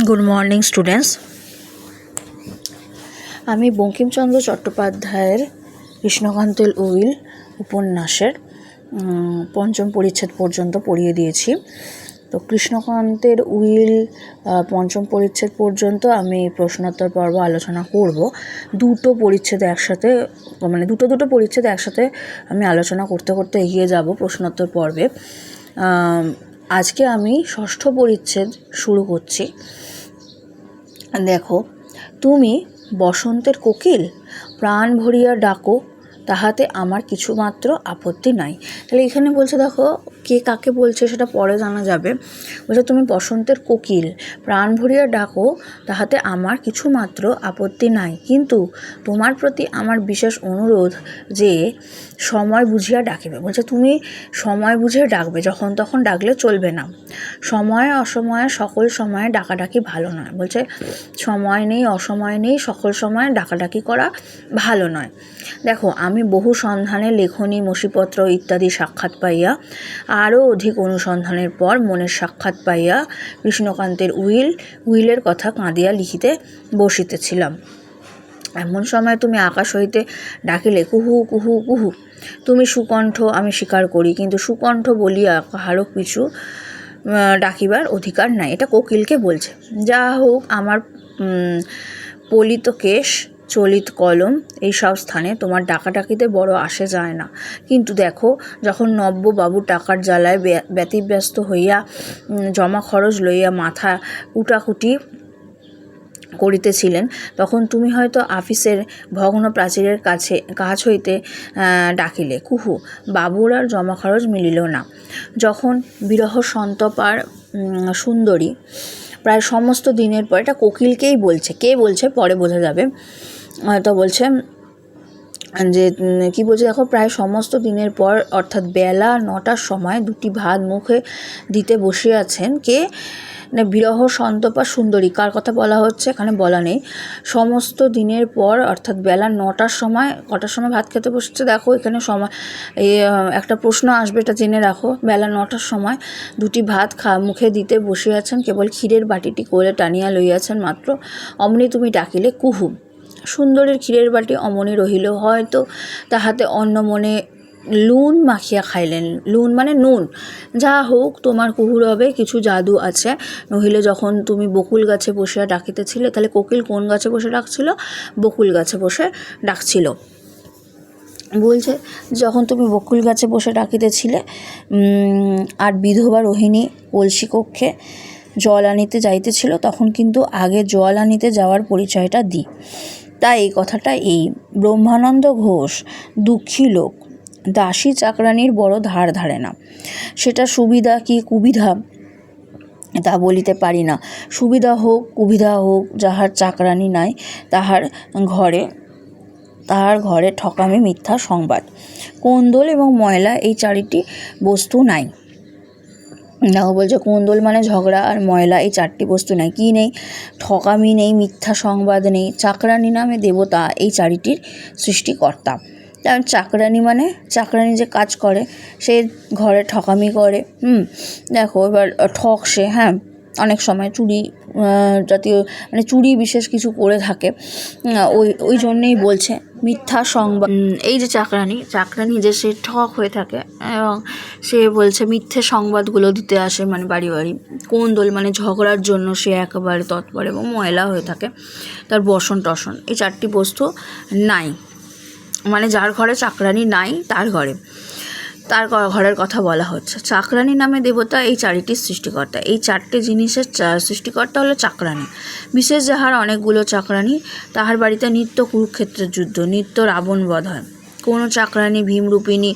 Good morning students. আমি বঙ্কিমচন্দ্র চট্টোপাধ্যায়ের কৃষ্ণকান্তের will উপন্যাসের পঞ্চম পরিচ্ছেদ পর্যন্ত পড়িয়ে দিয়েছি। তো কৃষ্ণকান্তের উইল পঞ্চম পরিচ্ছেদ পর্যন্ত আমি প্রশ্নোত্তর পর্ব আলোচনা করব। দুটো পরিচ্ছেদ একসাথে দুটো পরিচ্ছেদ একসাথে আমি আলোচনা করতে করতে এগিয়ে যাব প্রশ্নোত্তর পর্বে। আজকে আমি ষষ্ঠ পরিচ্ছেদ শুরু করছি। দেখো, তুমি বসন্তের কোকিল, প্রাণ ভরিয়া ডাকো, তাহাতে আমার কিছুমাত্র আপত্তি নাই। তাহলে এখানে বলছে, দেখো কে কাকে বলছে সেটা পরে জানা যাবে। বলছে তুমি বসন্তের কোকিল, প্রাণ ভরিয়া ডাকো, তাহাতে আমার কিছুমাত্র আপত্তি নাই, কিন্তু তোমার প্রতি আমার বিশেষ অনুরোধ যে সময় বুঝিয়া ডাকিবে। বলছে তুমি সময় বুঝিয়ে ডাকবে, যখন তখন ডাকলে চলবে না। সময়ে অসময়ে সকল সময়ে ডাকাডাকি ভালো নয়। বলছে সময় নেই, অসময় নেই, সকল সময়ে ডাকাডাকি করা ভালো নয়। দেখো, আমি বহু সন্ধানে, লেখনী, মসিপত্র ইত্যাদি সাক্ষাৎ পাইয়া, আরও অধিক অনুসন্ধানের পর মনের সাক্ষাৎ পাইয়া কৃষ্ণকান্তের উইলের কথা কাঁদিয়া লিখিতে বসিতেছিলাম। এমন সময় তুমি আকাশ হইতে ডাকিলে, কুহু কুহু কুহু। তুমি সুকণ্ঠ, আমি স্বীকার করি, কিন্তু সুকণ্ঠ বলিয়া কাহারও কিছু ডাকিবার অধিকার নাই। এটা কোকিলকে বলছে। যা হোক, আমার পলিত কেশ, চলিত কলম এইসব স্থানে তোমার ডাকাডাকিতে বড় আসে যায় না। কিন্তু দেখো, যখন নব্যবাবু টাকার জ্বালায় ব্যতিব্যস্ত হইয়া জমা খরচ লইয়া মাথা কুটাকুটি করিতেছিলেন, তখন তুমি হয়তো আফিসের ভগ্ন প্রাচীরের কাছ হইতে ডাকিলে, কুহু। বাবুর আর জমা খরচ মিলিল না। যখন বিরহ সন্তপার সুন্দরী প্রায় সমস্ত দিনের পর, এটা কোকিলকেই বলছে, কে বলছে পরে বোঝা যাবে। তো বলছে যে কি বলছে, দেখো, প্রায় সমস্ত দিনের পর অর্থাৎ বেলা 9টার সময় দুটি ভাত মুখে দিতে বসিয়াছেন কে? বিরহ সন্তপা সুন্দরী। কার কথা বলা হচ্ছে এখানে বলা নেই। সমস্ত দিনের পর অর্থাৎ বেলা 9টার সময়, কটার সময় ভাত খেতে বসছে দেখো এখানে সময়, একটা প্রশ্ন আসবে, এটা জেনে রাখো। বেলা 9টার সময় দুটি ভাত মুখে দিতে বসিয়াছেন, কেবল ক্ষীরের বাটিটি কোলে টানিয়া লইয়াছেন মাত্র। অমনি তুমি ডাকিলে, কুহু। সুন্দরীর ক্ষীরের বাটি অমনি রহিল, হয়তো তাহাতে অন্য মনে লুন মাখিয়া খাইলেন। লুন মানে নুন। যা হোক, তোমার কুহুর হবে কিছু জাদু আছে। নহিলে যখন তুমি বকুল গাছে বসে ডাকিতেছিলে, তাহলে কোকিল কোন গাছে বসে ডাকছিল? বকুল গাছে বসে ডাকছিল। বলছে যখন তুমি বকুল গাছে বসে ডাকিতেছিলে আর বিধবা রোহিণী কলসি কক্ষে জল আনিতে যাইতেছিল, তখন কিন্তু আগে জল আনিতে যাওয়ার পরিচয়টা দিই। তাই এই কথাটা এই। ব্রহ্মানন্দ ঘোষ দুঃখী লোক, দাসী চাকরানির বড় ধার ধারে না। সেটা সুবিধা কি কুবিধা তা বলিতে পারি না। সুবিধা হোক কুবিধা হোক, যাহার চাকরানি নাই তাহার ঘরে ঠকামি, মিথ্যা সংবাদ, কোন্দল এবং ময়লা এই চারিটি বস্তু নাই। দেখো বলছে কোন্দল মানে ঝগড়া, আর ময়লা এই চারটি বস্তু নাই। কি নেই? ঠকামি নেই, মিথ্যা সংবাদ নেই, চাকরানি নামে দেবতা এই চারিটির সৃষ্টিকর্তা। কারণ চাকরানি মানে চাকরানি যে কাজ করে, সে ঘরে ঠকামি করে। দেখো এবার ঠকসে, হ্যাঁ, অনেক সময় চুরি জাতীয় চুরি বিশেষ কিছু করে থাকে। ওই জন্যেই বলছে মিথ্যা সংবাদ। এই যে চাকরানি যে সে ঠক হয়ে থাকে, এবং সে বলছে মিথ্যে সংবাদগুলো দিতে আসে বাড়ি বাড়ি। কোন্দল মানে ঝগড়ার জন্য সে একেবারে তৎপর, এবং ময়লা হয়ে থাকে তার বসন টসন। এই চারটি বস্তু নাই, যার ঘরে চাকরানি নাই তার ঘরের কথা বলা হচ্ছে। চাকরানি নামে দেবতা এই চারিটির সৃষ্টিকর্তা। এই চারটে জিনিসের সৃষ্টিকর্তা হলো চাকরানি। বিশেষ যাহার অনেকগুলো চাকরানি, তাহার বাড়িতে নিত্য কুরুক্ষেত্রের যুদ্ধ, নিত্য রাবণ বধ হয়। কোনো চাকরানি ভীমরূপিণী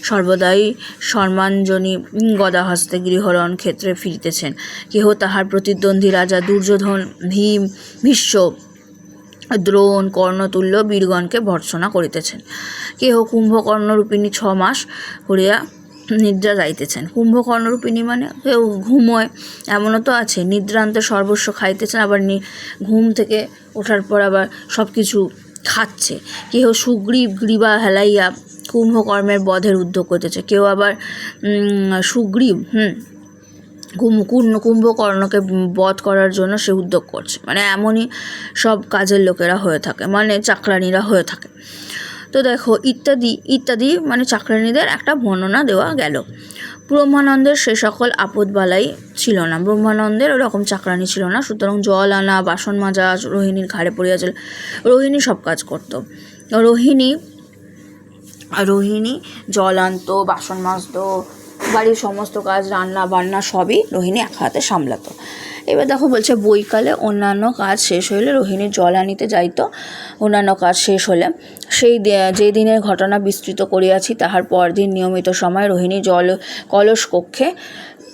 সর্বদাই সম্মানজনী গদাহস্তে গৃহরণ ক্ষেত্রে ফিরিতেছেন। কেহ তাহার প্রতিদ্বন্দ্বী রাজা দুর্যোধন, ভীষ্ম, দ্রোণ, কর্ণতুল্য বীরগণকে ভর্ৎসনা করিতেছেন। কেহ কুম্ভকর্ণরূপিণী 6 মাস করিয়া নিদ্রা যাইতেছেন। কুম্ভকর্ণরূপিণী কেউ ঘুমোয়, এমনও তো আছে। নিদ্রান্তে সর্বস্ব খাইতেছেন, আবার ঘুম থেকে ওঠার পর আবার সব কিছু খাচ্ছে। কেহ সুগ্রীব গ্রীবা হেলাইয়া কুম্ভকর্ণের বধের উদ্যোগ করতেছে। কেউ আবার সুগ্রীব কুম্ভকর্ণকে বধ করার জন্য সে উদ্যোগ করছে। মানে এমনই সব কাজের লোকেরা হয়ে থাকে, মানে চাকরানিরা হয়ে থাকে। তো দেখো ইত্যাদি ইত্যাদি মানে চাকরানিদের একটা বর্ণনা দেওয়া গেল। ব্রহ্মানন্দের সে সকল আপদ বালাই ছিল না, ব্রহ্মানন্দের ওরকম চাকরানি ছিল না। সুতরাং জল আনা, বাসন মাজা রোহিণীর ঘাড়ে পড়িয়াছিল। রোহিণী সব কাজ করত। রোহিণী জল আনতো, বাসন মাজতো, বাড়ির সমস্ত কাজ, রান্না বান্না সবই রোহিণী এক হাতে সামলাতো। এবার দেখো বলছে বৈকালে অন্যান্য কাজ শেষ হইলে রোহিণী জল আনিতে যাইত। অন্যান্য কাজ শেষ হলে যে দিনের ঘটনা বিস্তৃত করিয়াছি তাহার পরদিন নিয়মিত সময় রোহিণী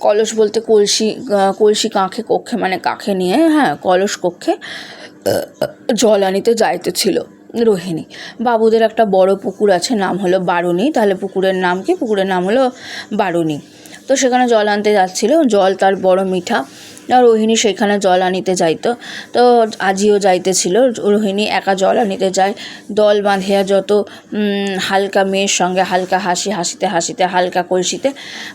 কলস বলতে কলসি কক্ষে মানে কাঁখে নিয়ে কলস কক্ষে জল আনিতে যাইতেছিল রোহিণী। বাবুদের একটা বড় পুকুর আছে, নাম হলো বারুণী। তাহলে পুকুরের নাম কি? পুকুরের নাম হলো বারুণী। তো সেখানে জল আনতে যাচ্ছিল, জল তার বড় মিঠা। রোহিণী সেখানে জল আনিতে যাইতো। তো আজিও যাইতেছিল। রোহিণী একা জল আনিতে যায়। দল বাঁধিয়া যত হালকা মেয়ের সঙ্গে হালকা হাসিতে হালকা কলসিতে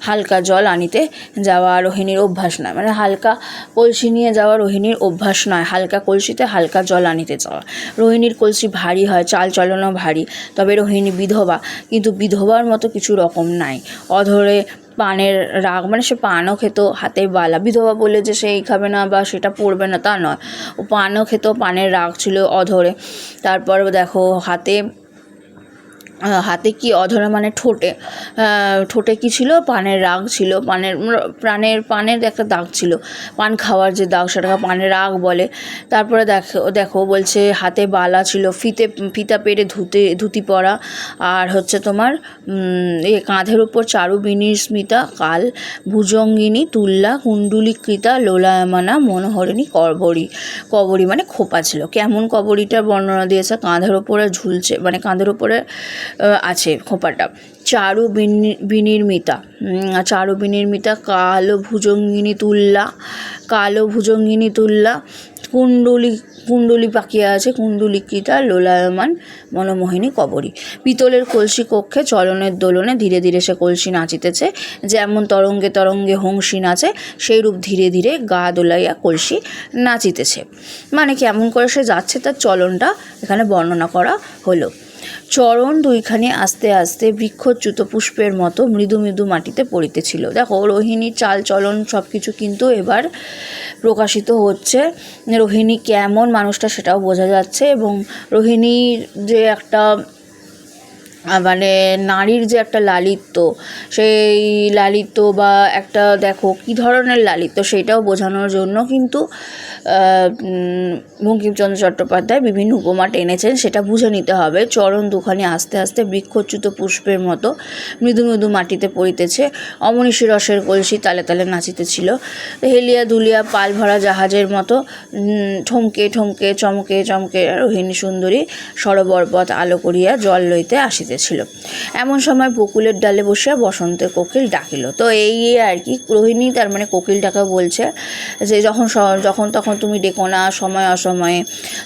হালকা জল আনিতে যাওয়া রোহিণীর অভ্যাস নয়। মানে হালকা কলসি নিয়ে যাওয়া রোহিণীর অভ্যাস নয়, হালকা কলসিতে হালকা জল আনিতে যাওয়া। রোহিণীর কলসি ভারী হয়, চাল চলনও ভারী। তবে রোহিণী বিধবা, কিন্তু বিধবার মতো কিছু রকম নাই। অধরে পানের রাগ, মানে সে পানও খেত, হাতে বালা। বিধবা বলে যে সে এই খাবে না বা সেটা পড়বে না তা নয়, ও পানও খেত, পানের রাগ ছিল অধরে। তারপর দেখো হাতে কি অধরে মানে ঠোঁটে কি ছিল? পানের রাগ ছিল, পানের একটা দাগ ছিল, পান খাওয়ার যে দাগ সেটাকে পানের রাগ বলে। তারপরে দেখো বলছে হাতে বালা ছিল, ফিতা পেরে ধুতি পরা, আর হচ্ছে তোমার কাঁধের উপর চারুবিনীর স্মিতা কাল ভুজঙ্গিনী তুল্লা কুণ্ডুলিকৃতা লোলায়মানা মনোহরিণী কবরী মানে খোপা ছিল। কেমন কবরীটার বর্ণনা দিয়েছে? কাঁধের উপরে ঝুলছে, মানে কাঁধের উপরে আছে খোপাটা। চারু বিনির্মিতা কালো ভুজঙ্গিনী তুল্লা কুণ্ডলী পাকিয়া আছে, কুণ্ডলিকৃতা লোলায়মান মনোমোহিনী কবরী। পিতলের কলসি কক্ষে চলনের দোলনে ধীরে ধীরে সে কলসি নাচিতেছে। যেমন তরঙ্গে তরঙ্গে হংসী নাচে, সেই রূপ ধীরে ধীরে গা দোলাইয়া কলসি নাচিতেছে। মানে কেমন করে সে যাচ্ছে তার চলনটা এখানে বর্ণনা করা হলো। চরণ দুইখানি আস্তে আস্তে বৃক্ষচ্যুত পুষ্পের মতো মৃদু মৃদু মাটিতে পড়িতেছিল। দেখো রোহিণীর চাল চলন সব কিছু কিন্তু এবার প্রকাশিত হচ্ছে। রোহিণী কেমন মানুষটা সেটাও বোঝা যাচ্ছে। এবং রোহিণীর যে একটা মানে নারীর যে একটা লালিত্য, সেই লালিত্য বা একটা দেখো কী ধরনের লালিত্য সেইটাও বোঝানোর জন্য কিন্তু বঙ্কিমচন্দ্র চট্টোপাধ্যায় বিভিন্ন উপমা টেনেছেন, সেটা বুঝে নিতে হবে। চরণ দুখানি আস্তে আস্তে বৃক্ষচ্যুত পুষ্পের মতো মৃদু মৃদু মাটিতে পড়িতেছে। অমনীষী রসের কলসি তালে তালে নাচিতেছিল। হেলিয়া দুলিয়া পাল ভরা জাহাজের মতো ঠমকে ঠমকে চমকে চমকে রোহিণী সুন্দরী সরোবরপথ আলো করিয়া জল লইতে আসিতেছিল। এমন সময় বকুলের ডালে বসিয়া বসন্তের কোকিল ডাকিল। তো এই আর কি, রোহিণী তার মানে কোকিলটাকে বলছে যে যখন তখন তুমি ডেকো না, সময় অসময়ে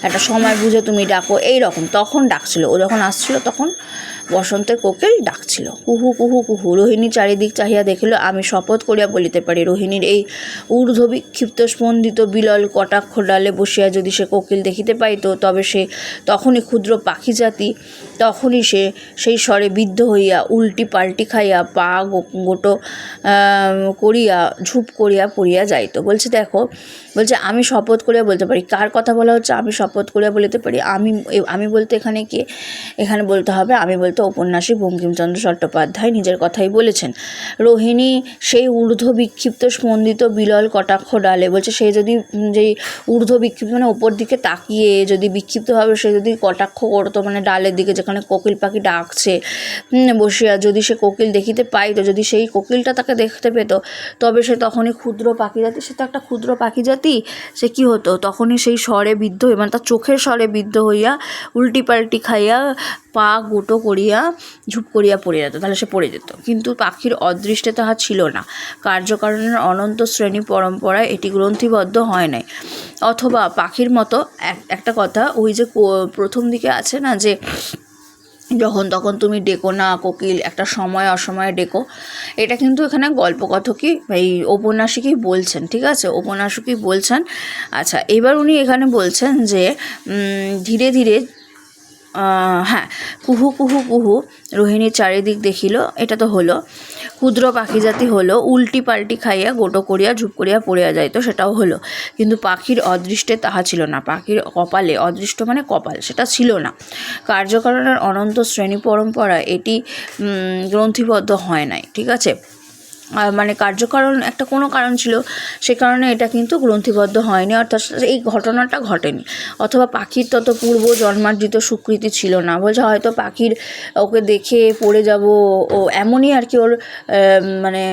একটা সময় বুঝে তুমি ডাকো, এই রকম তখন ডাকছিল। ও যখন আসছিল তখন বসন্তের কোকিল ডাকছিল, কুহু কুহু কুহু। রোহিণী চারিদিক চাহিয়া দেখিল। আমি শপথ করিয়া বলিতে পারি, রোহিণীর এই ঊর্ধ্ব বিক্ষিপ্ত স্পন্দিত বিলল কটাক্ষ ডালে বসিয়া যদি সে কোকিল দেখিতে পাইত, তবে সে তখনই ক্ষুদ্র পাখি জাতি, তখনই সে সেই স্বরে বিদ্ধ হইয়া উল্টি পাল্টি খাইয়া পা গোটো করিয়া ঝুপ করিয়া পড়িয়া যাইত। বলছে আমি শপথ করিয়া বলতে পারি। কার কথা বলা হচ্ছে? আমি শপথ করিয়া বলিতে পারি। আমি বলতে এখানে কি? এখানে বলতে হবে আমি বলতে ঔপন্যাসিক বঙ্কিমচন্দ্র চট্টোপাধ্যায় নিজের কথাই বলেছেন। রোহিণী সেই ঊর্ধ্ব বিক্ষিপ্ত স্পন্দিত বিলল কটাক্ষ ডালে, বলছে সে যদি যেই ঊর্ধ্ব বিক্ষিপ্ত মানে ওপর দিকে তাকিয়ে যদি বিক্ষিপ্তভাবে সে যদি কটাক্ষ করতো, মানে ডালের দিকে যেখানে কোকিল পাখি ডাকছে বসিয়া, যদি সে কোকিল দেখিতে পাইতো, যদি সেই কোকিলটা তাকে দেখতে পেত, তবে সে তখনই ক্ষুদ্র পাখি জাতি, সে তো একটা ক্ষুদ্র পাখি জাতি, সে কী হতো তখনই সেই স্বরে বিদ্ধ হয়ে, মানে তার চোখের স্বরে বিদ্ধ হইয়া উল্টি পাল্টি খাইয়া পা গোটো করিয়া ঝুপ করিয়া পড়ে যেত। তাহলে সে পড়ে যেত। কিন্তু পাখির অদৃষ্টে তাহা ছিল না। কার্যকারণের অনন্ত শ্রেণী পরম্পরায় এটি গ্রন্থিবদ্ধ হয় নাই। অথবা পাখির মতো একটা কথা, ওই যে প্রথম দিকে আছে না যে যখন তখন তুমি ডেকো না কোকিল, একটা সময় অসময়ে ডেকো। এটা কিন্তু এখানে গল্পকথকই এই ঔপন্যাসিকই বলছেন, ঠিক আছে, ঔপন্যাসিকই বলছেন। আচ্ছা, এবার উনি এখানে বলছেন যে ধীরে ধীরে হ্যাঁ, কুহু কুহু কুহু রোহিণীর চারিদিক দেখিল, এটা তো হলো। ক্ষুদ্র পাখি জাতি হলো, উল্টি পাল্টি খাইয়া গোটো করিয়া ঝুপ করিয়া পড়িয়া যাইতো, সেটাও হলো। কিন্তু পাখির অদৃষ্টে তাহা ছিল না, পাখির কপালে, অদৃষ্ট মানে কপাল, সেটা ছিল না। কার্যকারণের অনন্ত শ্রেণী পরম্পরা এটি গ্রন্থিবদ্ধ হয় নাই, ঠিক আছে। মানে কার্যকারণ একটা কোনো কারণ ছিল, সে কারণে এটা কিন্তু গ্রন্থিবদ্ধ হয়নি, অর্থাৎ এই ঘটনাটা ঘটেনি। অথবা পাখির তত পূর্ব জন্মার্জিত স্বীকৃতি ছিল না, বলছে হয়তো পাখির ওকে দেখে পড়ে যাব, ও এমনই আর কি, ওর মানে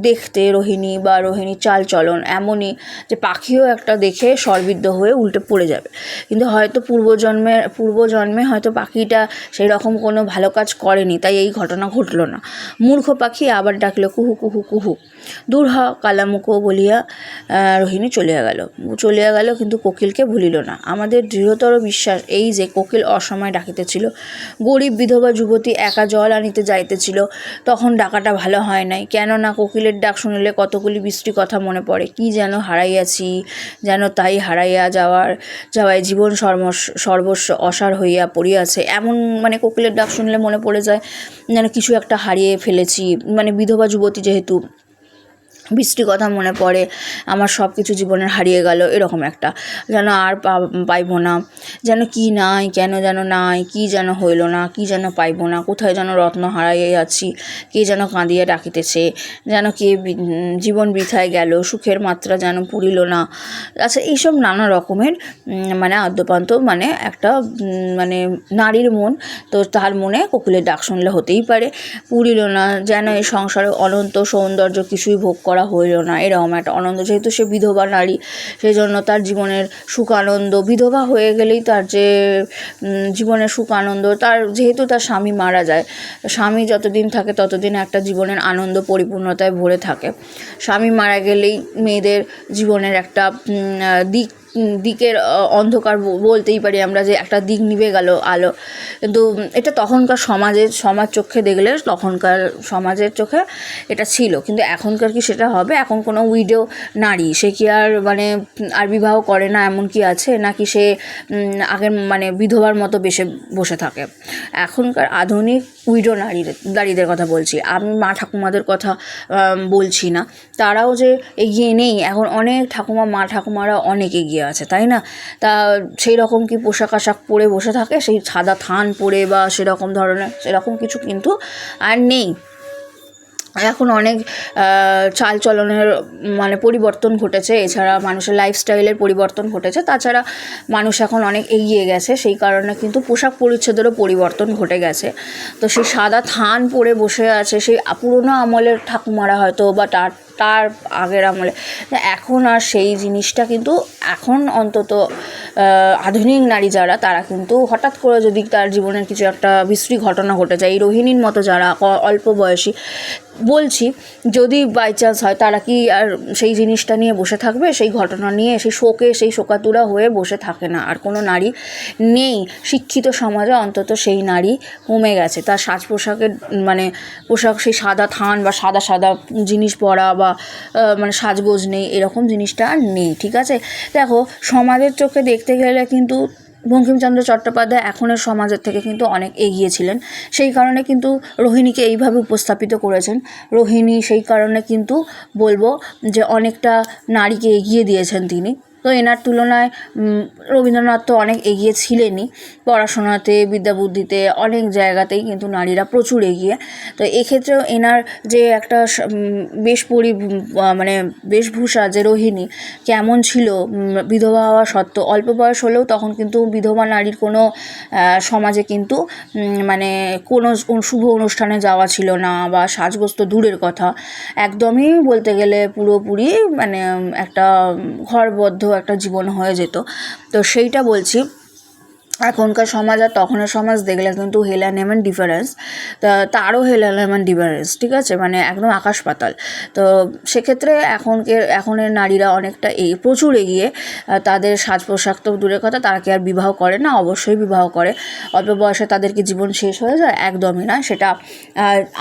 দেখতে রোহিণী বা রোহিণীর চাল চলন এমনই যে পাখিও একটা দেখে সর্বিদ্ধ হয়ে উল্টে পড়ে যাবে। কিন্তু হয়তো পূর্বজন্মে হয়তো পাখিটা সেই রকম কোনো ভালো কাজ করেনি, তাই এই ঘটনা ঘটলো না। মূর্খ পাখি আবার ডাকলো কুহু কুহু কুহু, দূর হ কালামুখো বলিয়া রোহিণী চলিয়া গেল, কিন্তু কোকিলকে ভুলিল না। আমাদের দৃঢ়তর বিশ্বাস এই যে কোকিল অসময় ডাকিতেছিল। গরিব বিধবা যুবতী একা জল আনিতে যাইতেছিল, তখন ডাকাটা ভালো হয় নাই। কেননা কোকিলের ডাক শুনিলে কতগুলি বৃষ্টি কথা মনে পড়ে, কি যেন হারাইয়াছি, যেন তাই হারাইয়া যাওয়ায় জীবন সর্বস্ব অসার হইয়া পড়িয়াছে, এমন মানে কোকিলের ডাক শুনলে মনে পড়ে যায় যেন কিছু একটা হারিয়ে ফেলেছি। মানে বিধবা যুবতী যেহেতু, বৃষ্টির কথা মনে পড়ে, আমার সব কিছু জীবনের হারিয়ে গেল, এরকম একটা যেন আর পাইব না, যেন কি নাই, কেন যেন নাই, কি যেন হইল না, কি যেন পাইব না, কোথায় যেন রত্ন হারাইয়া যাচ্ছি, কে যেন কাঁদিয়া ডাকিতেছে, যেন কে জীবন বৃথায় গেল, সুখের মাত্রা যেন পুরিল না। আচ্ছা, এইসব নানা রকমের মানে আদ্যপান্ত মানে একটা মানে নারীর মন, তো তার মনে কোকিলের ডাক শুনলে হতেই পারে পুরিল না, যেন এই সংসারে অনন্ত সৌন্দর্য কিছুই ভোগ করা হইল না, এরকম একটা আনন্দ। যেহেতু সে বিধবা নারী, সেই জন্য তার জীবনের সুখ আনন্দ, বিধবা হয়ে গেলেই তার যে জীবনের সুখ আনন্দ, তার যেহেতু তার স্বামী মারা যায়, স্বামী যতদিন থাকে ততদিন একটা জীবনের আনন্দ পরিপূর্ণতায় ভরে থাকে। স্বামী মারা গেলেই মেয়েদের জীবনের একটা দিকের অন্ধকার বলতেই পারি আমরা, যে একটা দিক নিভে গেল আলো। কিন্তু এটা তখনকার সমাজ চোখে দেখলে, তখনকার সমাজের চোখে এটা ছিল, কিন্তু এখনকার কি সেটা হবে? এখন কোনো উইডো নারী, সে কি আর মানে আর বিবাহ করে না এমন কি আছে? নাকি সে আগের মানে বিধবার মতো বসে থাকে? এখনকার আধুনিক উইডো নারীদের কথা বলছি আমি, মা ঠাকুমাদের কথা বলছি না। তারাও যে এগিয়ে নেই, এখন অনেক মা ঠাকুমারা অনেক এগিয়ে আছে, তাই না? তা সেই রকম কি পোশাক আশাক পরে বসে থাকে, সেই সাদা থান পরে বা সেরকম ধরনের সেরকম কিছু কিন্তু আর নেই। এখন অনেক চালচলনের মানে পরিবর্তন ঘটেছে, এছাড়া মানুষের লাইফস্টাইলের পরিবর্তন ঘটেছে, তাছাড়া মানুষ এখন অনেক এগিয়ে গেছে, সেই কারণে কিন্তু পোশাক পরিচ্ছদেরও পরিবর্তন ঘটে গেছে। তো সেই সাদা থান পরে বসে আছে সেই পুরোনো আমলের ঠাকুমারা হয়তো, বা তার আগের আমলে, এখন আর সেই জিনিসটা কিন্তু এখন অন্তত আধুনিক নারী যারা, তারা কিন্তু হঠাৎ করে যদি তার জীবনের কিছু একটা বিশ্রী ঘটনা ঘটে যায়, এই রোহিণীর মতো যারা অল্প বয়সী, বলছি যদি বাই চান্স হয়, তারা কি আর সেই জিনিসটা নিয়ে বসে থাকবে? সেই ঘটনা নিয়ে সেই শোকাতুরা হয়ে বসে থাকে না, আর কোনো নারী নেই শিক্ষিত সমাজে, অন্তত সেই নারী কমে গেছে। তার সাজ পোশাকের মানে পোশাক সেই সাদা থান বা সাদা জিনিস পরা বা মানে সাজগোজ নেই, এরকম জিনিসটা আর নেই, ঠিক আছে। দেখো, সমাজের চোখে দেখতে গেলে কিন্তু বঙ্কিমচন্দ্র চট্টোপাধ্যায় এখনের সমাজের থেকে কিন্তু অনেক এগিয়ে ছিলেন, সেই কারণে কিন্তু রোহিণীকে এইভাবে উপস্থাপিত করেছেন। রোহিণী সেই কারণে কিন্তু বলবো যে অনেকটা নারীকে এগিয়ে দিয়েছেন তিনি। তো এনার তুলনায় রবীন্দ্রনাথ তো অনেক এগিয়ে ছিলেনই, পড়াশোনাতে, বিদ্যা বুদ্ধিতে, অনেক জায়গাতেই কিন্তু নারীরা প্রচুর এগিয়ে। তো এক্ষেত্রেও এনার যে একটা মানে বেশভূষা, যে রোহিণী কেমন ছিল বিধবা হওয়া সত্ত্বেও, অল্প বয়স হলেও তখন কিন্তু বিধবা নারীর কোনো সমাজে কিন্তু মানে কোনো শুভ অনুষ্ঠানে যাওয়া ছিল না, বা সাজগোজ তো দূরের কথা, একদমই বলতে গেলে পুরোপুরি মানে একটা ঘরবদ্ধ একটা জীবন হয়ে যেত। তো সেইটা বলছি। এখনকার সমাজ আর তখনের সমাজ দেখলে কিন্তু হেল অ্যান্ড হেভেন ডিফারেন্স, তারও হেল অ্যান্ড হেভেন ডিফারেন্স, ঠিক আছে, মানে একদম আকাশ পাতাল। তো সেক্ষেত্রে এখনের নারীরা অনেকটা প্রচুর এগিয়ে। তাদের সাজ পোশাক তো দূরের কথা, তারা কি আর বিবাহ করে না? অবশ্যই বিবাহ করে। অল্প বয়সে তাদের কি জীবন শেষ হয়ে যায়? একদমই না। সেটা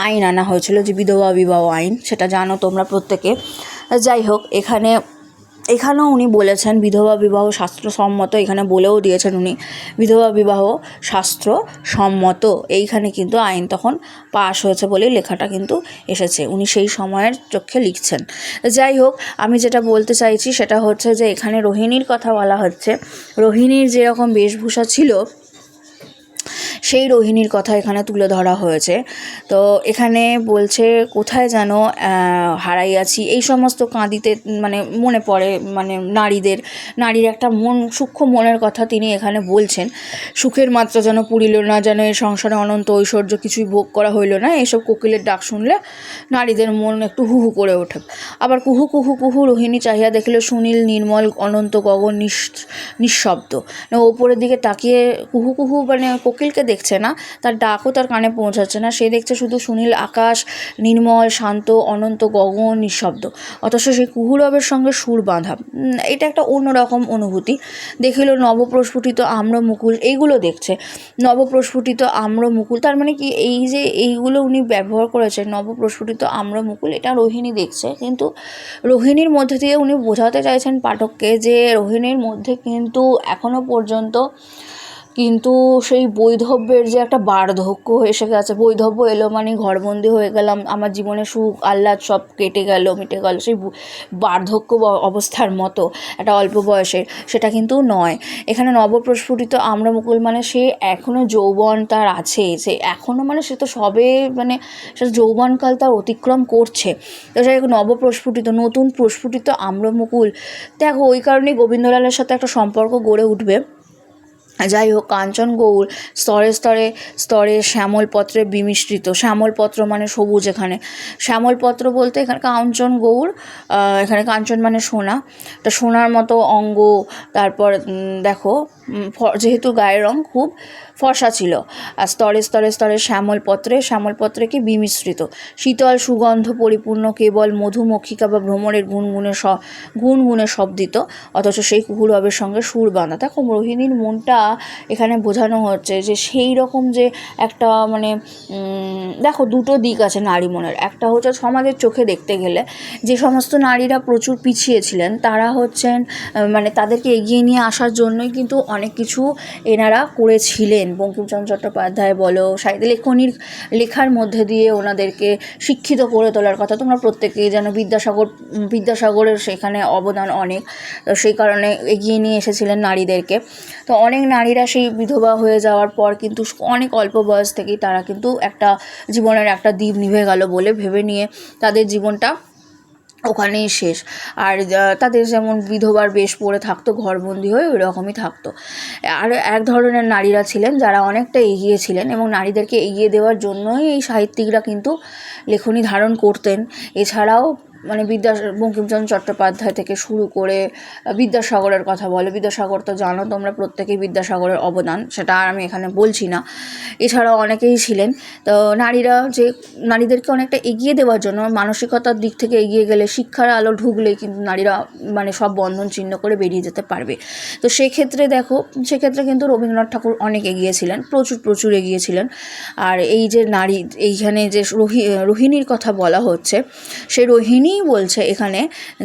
আইন আনা হয়েছিল, যে বিধবা বিবাহ আইন, সেটা জানো তোমরা প্রত্যেকে। যাই হোক, এখানেও উনি বলেছেন বিধবা বিবাহ শাস্ত্রসম্মত, এখানে বলেও দিয়েছেন উনি বিধবা বিবাহ শাস্ত্রসম্মত। এইখানে কিন্তু আইন তখন পাশ হয়েছে বলেই লেখাটা কিন্তু এসেছে, উনি সেই সময়ের চোখে লিখছেন। যাই হোক, আমি যেটা বলতে চাইছি সেটা হচ্ছে যে এখানে রোহিণীর কথা বলা হচ্ছে। রোহিণীর যেরকম বেশভূষা ছিল, সেই রোহিণীর কথা এখানে তুলে ধরা হয়েছে। তো এখানে বলছে কোথায় যেন হারাইয়াছি, এই সমস্ত কাঁদিতে মানে মনে পড়ে, মানে নারীর একটা সূক্ষ্ম মনের কথা তিনি এখানে বলছেন। সুখের মাত্রা যেন পুরিল না, যেন এই সংসারে অনন্ত ঐশ্বর্য কিছুই ভোগ করা হইল না, এসব কোকিলের ডাক শুনলে নারীদের মন একটু হুহু করে ওঠে। আবার কুহু কুহু কুহু রোহিণী চাহিয়া দেখিল সুনীল নির্মল অনন্ত গগন নিঃশব্দ। ওপরের দিকে তাকিয়ে কুহু কুহু, মানে কোকিলকে দেখছে না, তার ডাকও তার কানে পৌঁছাচ্ছে না, সে দেখছে শুধু সুনীল আকাশ, নির্মল শান্ত অনন্ত গগন নিঃশব্দ, অথচ সেই কুহুরবের সঙ্গে সুর বাঁধা। এটা একটা অন্যরকম অনুভূতি। দেখিল নবপ্রস্ফুটিত আম্র মুকুল, এইগুলো দেখছে, নবপ্রস্ফুটিত আম্র মুকুল, তার মানে কি এই যে এইগুলো উনি ব্যবহার করেছেন, নবপ্রস্ফুটিত আম্র মুকুল, এটা রোহিণী দেখছে। কিন্তু রোহিণীর মধ্যে দিয়ে উনি বোঝাতে চাইছেন পাঠককে যে রোহিণীর মধ্যে কিন্তু এখনো পর্যন্ত কিন্তু সেই বৈধব্যের যে একটা বার্ধক্য এসে গেছে। বৈধব্য এলো মানে ঘরবন্দি হয়ে গেলাম, আমার জীবনে সুখ আহ্লাদ সব মিটে গেল, সেই বার্ধক্য অবস্থার মতো একটা অল্প বয়সে, সেটা কিন্তু নয়। এখানে নবপ্রস্ফুটিত আম্রমুকুল মানে সে এখনও যৌবন তার আছে, সে এখনও, মানে সে তো সবে, মানে সে যৌবনকাল তার অতিক্রম করছে। তো সে নবপ্রস্ফুটিত, নতুন প্রস্ফুটিত আম্রমুকুল। দেখো, ওই কারণেই গোবিন্দলালের সাথে একটা সম্পর্ক গড়ে উঠবে। যাই হোক, কাঞ্চন গৌর স্তরে স্তরে স্তরে শ্যামলপত্রে বিমিশ্রিত। শ্যামলপত্র মানে সবুজ, এখানে শ্যামলপত্র বলতে এখানে কাঞ্চন গৌর, এখানে কাঞ্চন মানে সোনা, তা সোনার মতো অঙ্গ। তারপর দেখো, যেহেতু গায়ের রং খুব ফর্সা ছিল, আর স্তরে স্তরে স্তরে শ্যামলপত্রে কি বিমিশ্রিত, শীতল সুগন্ধ পরিপূর্ণ, কেবল মধুমক্ষিকা বা ভ্রমরের গুনগুনে শব্দিত, অথচ সেই কুহুরবের সঙ্গে সুর বাঁধা। দেখো, রোহিণীর মনটা এখানে বোঝানো হচ্ছে যে সেই রকম যে একটা, মানে দেখো, দুটো দিক আছে নারী মনের। একটা হচ্ছে সমাজের চোখে দেখতে গেলে যে সমস্ত নারীরা প্রচুর পিছিয়ে ছিলেন, তারা হচ্ছেন, মানে তাদেরকে এগিয়ে নিয়ে আসার জন্যই কিন্তু অনেক কিছু এনারা করেছিলেন। বঙ্কিমচন্দ্র চট্টোপাধ্যায় বলো, সাহিত্য লেখার মধ্যে দিয়ে ওনাদেরকে শিক্ষিত করে তোলার কথা তোমরা প্রত্যেকেই জানো। বিদ্যাসাগরের সেখানে অবদান অনেক, তো সেই কারণে এগিয়ে নিয়ে এসেছিলেন নারীদেরকে। তো অনেক নারীরা সেই বিধবা হয়ে যাওয়ার পর কিন্তু অনেক অল্প বয়স থেকেই তারা কিন্তু একটা জীবনের একটা দ্বীপ নিভে গেল বলে ভেবে নিয়ে তাদের জীবনটা ওখানেই শেষ। আর তাদের যেমন বিধবার বেশ পড়ে থাকতো, ঘরবন্দি হয়ে ওই রকমই থাকতো। আর এক ধরনের নারীরা ছিলেন যারা অনেকটা এগিয়ে ছিলেন, এবং নারীদেরকে এগিয়ে দেওয়ার জন্যই এই সাহিত্যিকরা কিন্তু লেখনী ধারণ করতেন। এছাড়াও মানে বঙ্কিমচন্দ্র চট্টোপাধ্যায় থেকে শুরু করে বিদ্যাসাগরের কথা বলে, বিদ্যাসাগর তো জানো তোমরা প্রত্যেকেই বিদ্যাসাগরের অবদান, সেটা আর আমি এখানে বলছি না। এছাড়াও অনেকেই ছিলেন। তো নারীদেরকে অনেকটা এগিয়ে দেওয়ার জন্য, মানসিকতার দিক থেকে এগিয়ে গেলে, শিক্ষার আলো ঢুকলেই কিন্তু নারীরা মানে সব বন্ধন ছিন্ন করে বেরিয়ে যেতে পারবে। তো সেক্ষেত্রে কিন্তু রবীন্দ্রনাথ ঠাকুর অনেক এগিয়েছিলেন, প্রচুর এগিয়েছিলেন। আর এই যে নারী, এইখানে যে রোহিণীর কথা বলা হচ্ছে, সেই রোহিণী বলছে এখানে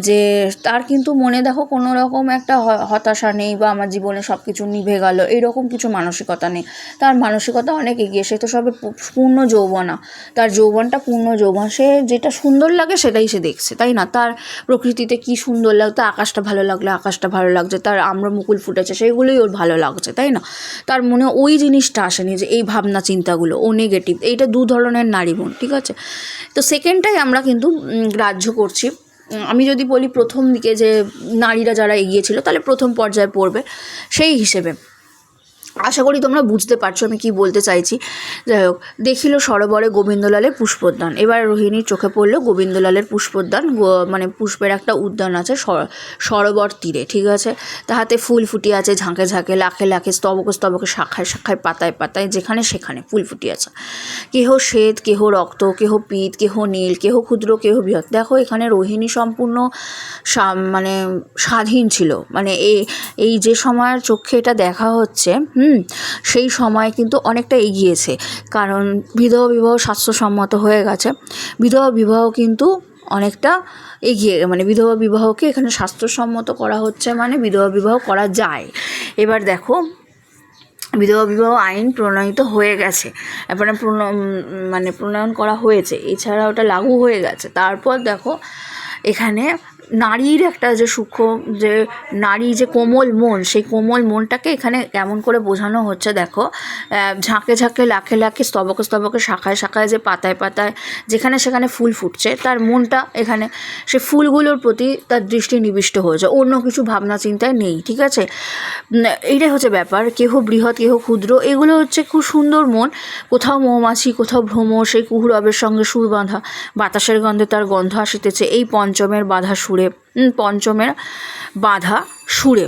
যে তার কিন্তু মনে দেখো কোনো রকম একটা হতাশা নেই, বা আমার জীবনে সব কিছু নিভে গেল, এইরকম কিছু মানসিকতা নেই। তার মানসিকতা অনেক এগিয়ে, সে তো সবে পূর্ণ যৌবনা, তার যৌবনটা পূর্ণ যৌবন, সে যেটা সুন্দর লাগে সেটাই সে দেখছে, তাই না? তার প্রকৃতিতে কি সুন্দর লাগতো, আকাশটা ভালো লাগলে আকাশটা ভালো লাগছে, তার আম্রমুকুল ফুটেছে সেগুলোই ওর ভালো লাগছে, তাই না? তার মনে ওই জিনিসটা আসেনি যে এই ভাবনা চিন্তাগুলো, ও নেগেটিভ। এইটা দু ধরনের নারী মন, ঠিক আছে? তো সেকেন্ডটাই আমরা কিন্তু গ্রাহ্য করছি। আমি যদি বলি প্রথম দিকে যে নারীরা যারা এগিয়েছিল, তাহলে প্রথম পর্যায়ে পড়বে সেই হিসেবে। আশা করি তোমরা বুঝতে পারছো আমি কি বলতে চাইছি। যাই হোক, দেখিল সরোবরে গোবিন্দলালের পুষ্পোদ্যান। এবার রোহিণীর চোখে পড়লো গোবিন্দলালের পুষ্পোদ্যান, মানে পুষ্পের একটা উদ্যান আছে সরোবর তীরে, ঠিক আছে। তাহাতে ফুল ফুটিয়ে আছে ঝাঁকে ঝাঁকে, লাখে লাখে, স্তবকে স্তবকে, শাখায় শাখায়, পাতায় পাতায়, যেখানে সেখানে ফুল ফুটিয়ে আছে। কেহ শ্বেত, কেহ রক্ত, কেহ পীত, কেহ নীল, কেহ ক্ষুদ্র, কেহ বৃহৎ। দেখো এখানে রোহিণী সম্পূর্ণ মানে স্বাধীন ছিল, মানে এই যে সময়ের চোখে এটা দেখা হচ্ছে সেই সময় কিন্তু অনেকটা এগিয়েছে, কারণ বিধবা বিবাহ স্বাস্থ্যসম্মত হয়ে গেছে। বিধবা বিবাহ কিন্তু অনেকটা এগিয়ে, মানে বিধবা বিবাহকে এখানে স্বাস্থ্যসম্মত করা হচ্ছে, মানে বিধবা বিবাহ করা যায়। এবার দেখো বিধবা বিবাহ আইন প্রণয়িত হয়ে গেছে, এবারে মানে প্রণয়ন করা হয়েছে, এছাড়া ওটা লাগু হয়ে গেছে। তারপর দেখো এখানে নারীর একটা যে সূক্ষ্ম, যে নারী যে কোমল মন, সেই কোমল মনটাকে এখানে কেমন করে বোঝানো হচ্ছে দেখো। ঝাঁকে ঝাঁকে, লাখে লাখে, স্তবকে স্তবকে, শাখায় শাখায়, যে পাতায় পাতায়, যেখানে সেখানে ফুল ফুটছে, তার মনটা এখানে সে ফুলগুলোর প্রতি তার দৃষ্টি নিবিষ্ট হয়েছে, অন্য কিছু ভাবনা চিন্তায় নেই, ঠিক আছে। এইটাই হচ্ছে ব্যাপার। কেহ বৃহৎ, কেহ ক্ষুদ্র, এগুলো হচ্ছে খুব সুন্দর মন। কোথাও মৌমাছি, কোথাও ভ্রমর, সেই কুহুরবের সঙ্গে সুর বাঁধা, বাতাসের গন্ধে তার গন্ধ আসিতেছে, এই পঞ্চমের বাঁধা সুরে, পঞ্চমের বাঁধা সুরে,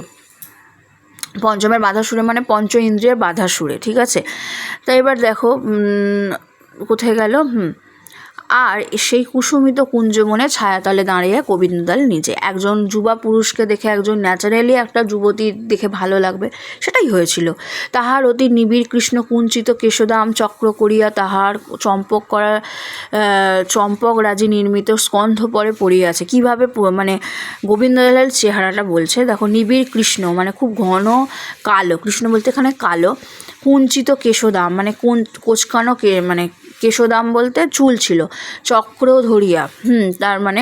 পঞ্চমের বাঁধা সুরে মানে পঞ্চ ইন্দ্রিয়ের বাঁধা সুরে, ঠিক আছে। তো এবার দেখো কোথায় গেল, আর সেই কুসুমিত কুঞ্জবনে ছায়াতলে দাঁড়িয়ে গোবিন্দলাল নিজে। একজন যুবা পুরুষকে দেখে, একজন ন্যাচারালি একটা যুবতীর দেখে ভালো লাগবে, সেটাই হয়েছিল। তাহার অতি নিবিড় কৃষ্ণ কুঞ্চিত কেশদাম চক্র করিয়া, তাহার চম্পক রাজি নির্মিত স্কন্ধ পরে পড়িয়াছে। কীভাবে মানে গোবিন্দলাল চেহারাটা বলছে দেখো। নিবিড় কৃষ্ণ মানে খুব ঘন কালো, কৃষ্ণ বলতে এখানে কালো। কুঞ্চিত কেশদাম মানে কোচকানো, মানে কেশদাম বলতে চুল ছিল। চক্র ধরিয়া, তার মানে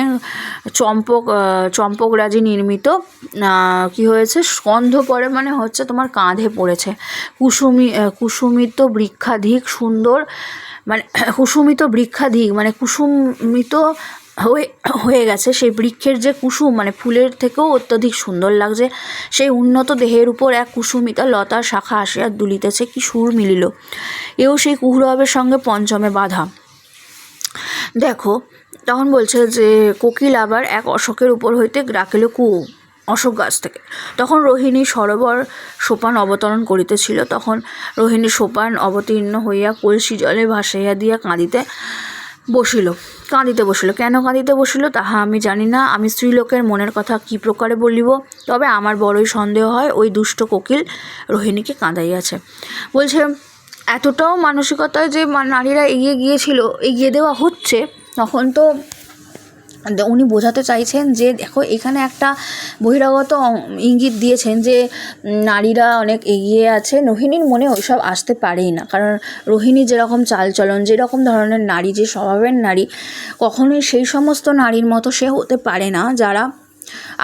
চম্পকরাজি নির্মিত কি হয়েছে, স্কন্ধ পরে মানে হচ্ছে তোমার কাঁধে পড়েছে। কুসুমিত বৃক্ষাধিক সুন্দর, মানে কুসুমিত বৃক্ষাধিক মানে কুসুমিত হয়ে গেছে, সেই বৃক্ষের যে কুসুম মানে ফুলের থেকেও অত্যধিক সুন্দর লাগছে। সেই উন্নত দেহের উপর এক কুসুমিতা লতার শাখা আসিয়া দুলিতেছে, কি সুর মিলিল, এও সেই কুহুরবের সঙ্গে পঞ্চমে বাঁধা। দেখো তখন বলছে যে কোকিল আবার এক অশোকের উপর হইতে ডাকিল অশোক গাছ থেকে। তখন রোহিণী সরোবর সোপান অবতরণ করিতেছিল। তখন রোহিণী সোপান অবতীর্ণ হইয়া কলসি জলে ভাসাইয়া দিয়া কাঁদিতে বসিল। কেন কাঁদিতে বসিল তাহা আমি জানি না, আমি স্ত্রীলোকের মনের কথা কি প্রকারে বলিব। তবে আমার বড়ই সন্দেহ হয় ওই দুষ্ট কোকিল রোহিণীকে কাঁদাইয়াছে। বলছে এতটাও মানসিকতায় যে নারীরা এগিয়ে গিয়েছিল, এগিয়ে দেওয়া হচ্ছে, তখন তো উনি বোঝাতে চাইছেন যে দেখো এখানে একটা বহিরাগত ইঙ্গিত দিয়েছেন যে নারীরা অনেক এগিয়ে আছে। রোহিণীর মনে ওইসব আসতে পারেই না, কারণ রোহিণী যেরকম চালচলন, যেরকম ধরনের নারী, যে স্বভাবের নারী, কখনোই সেই সমস্ত নারীর মতো সে হতে পারে না যারা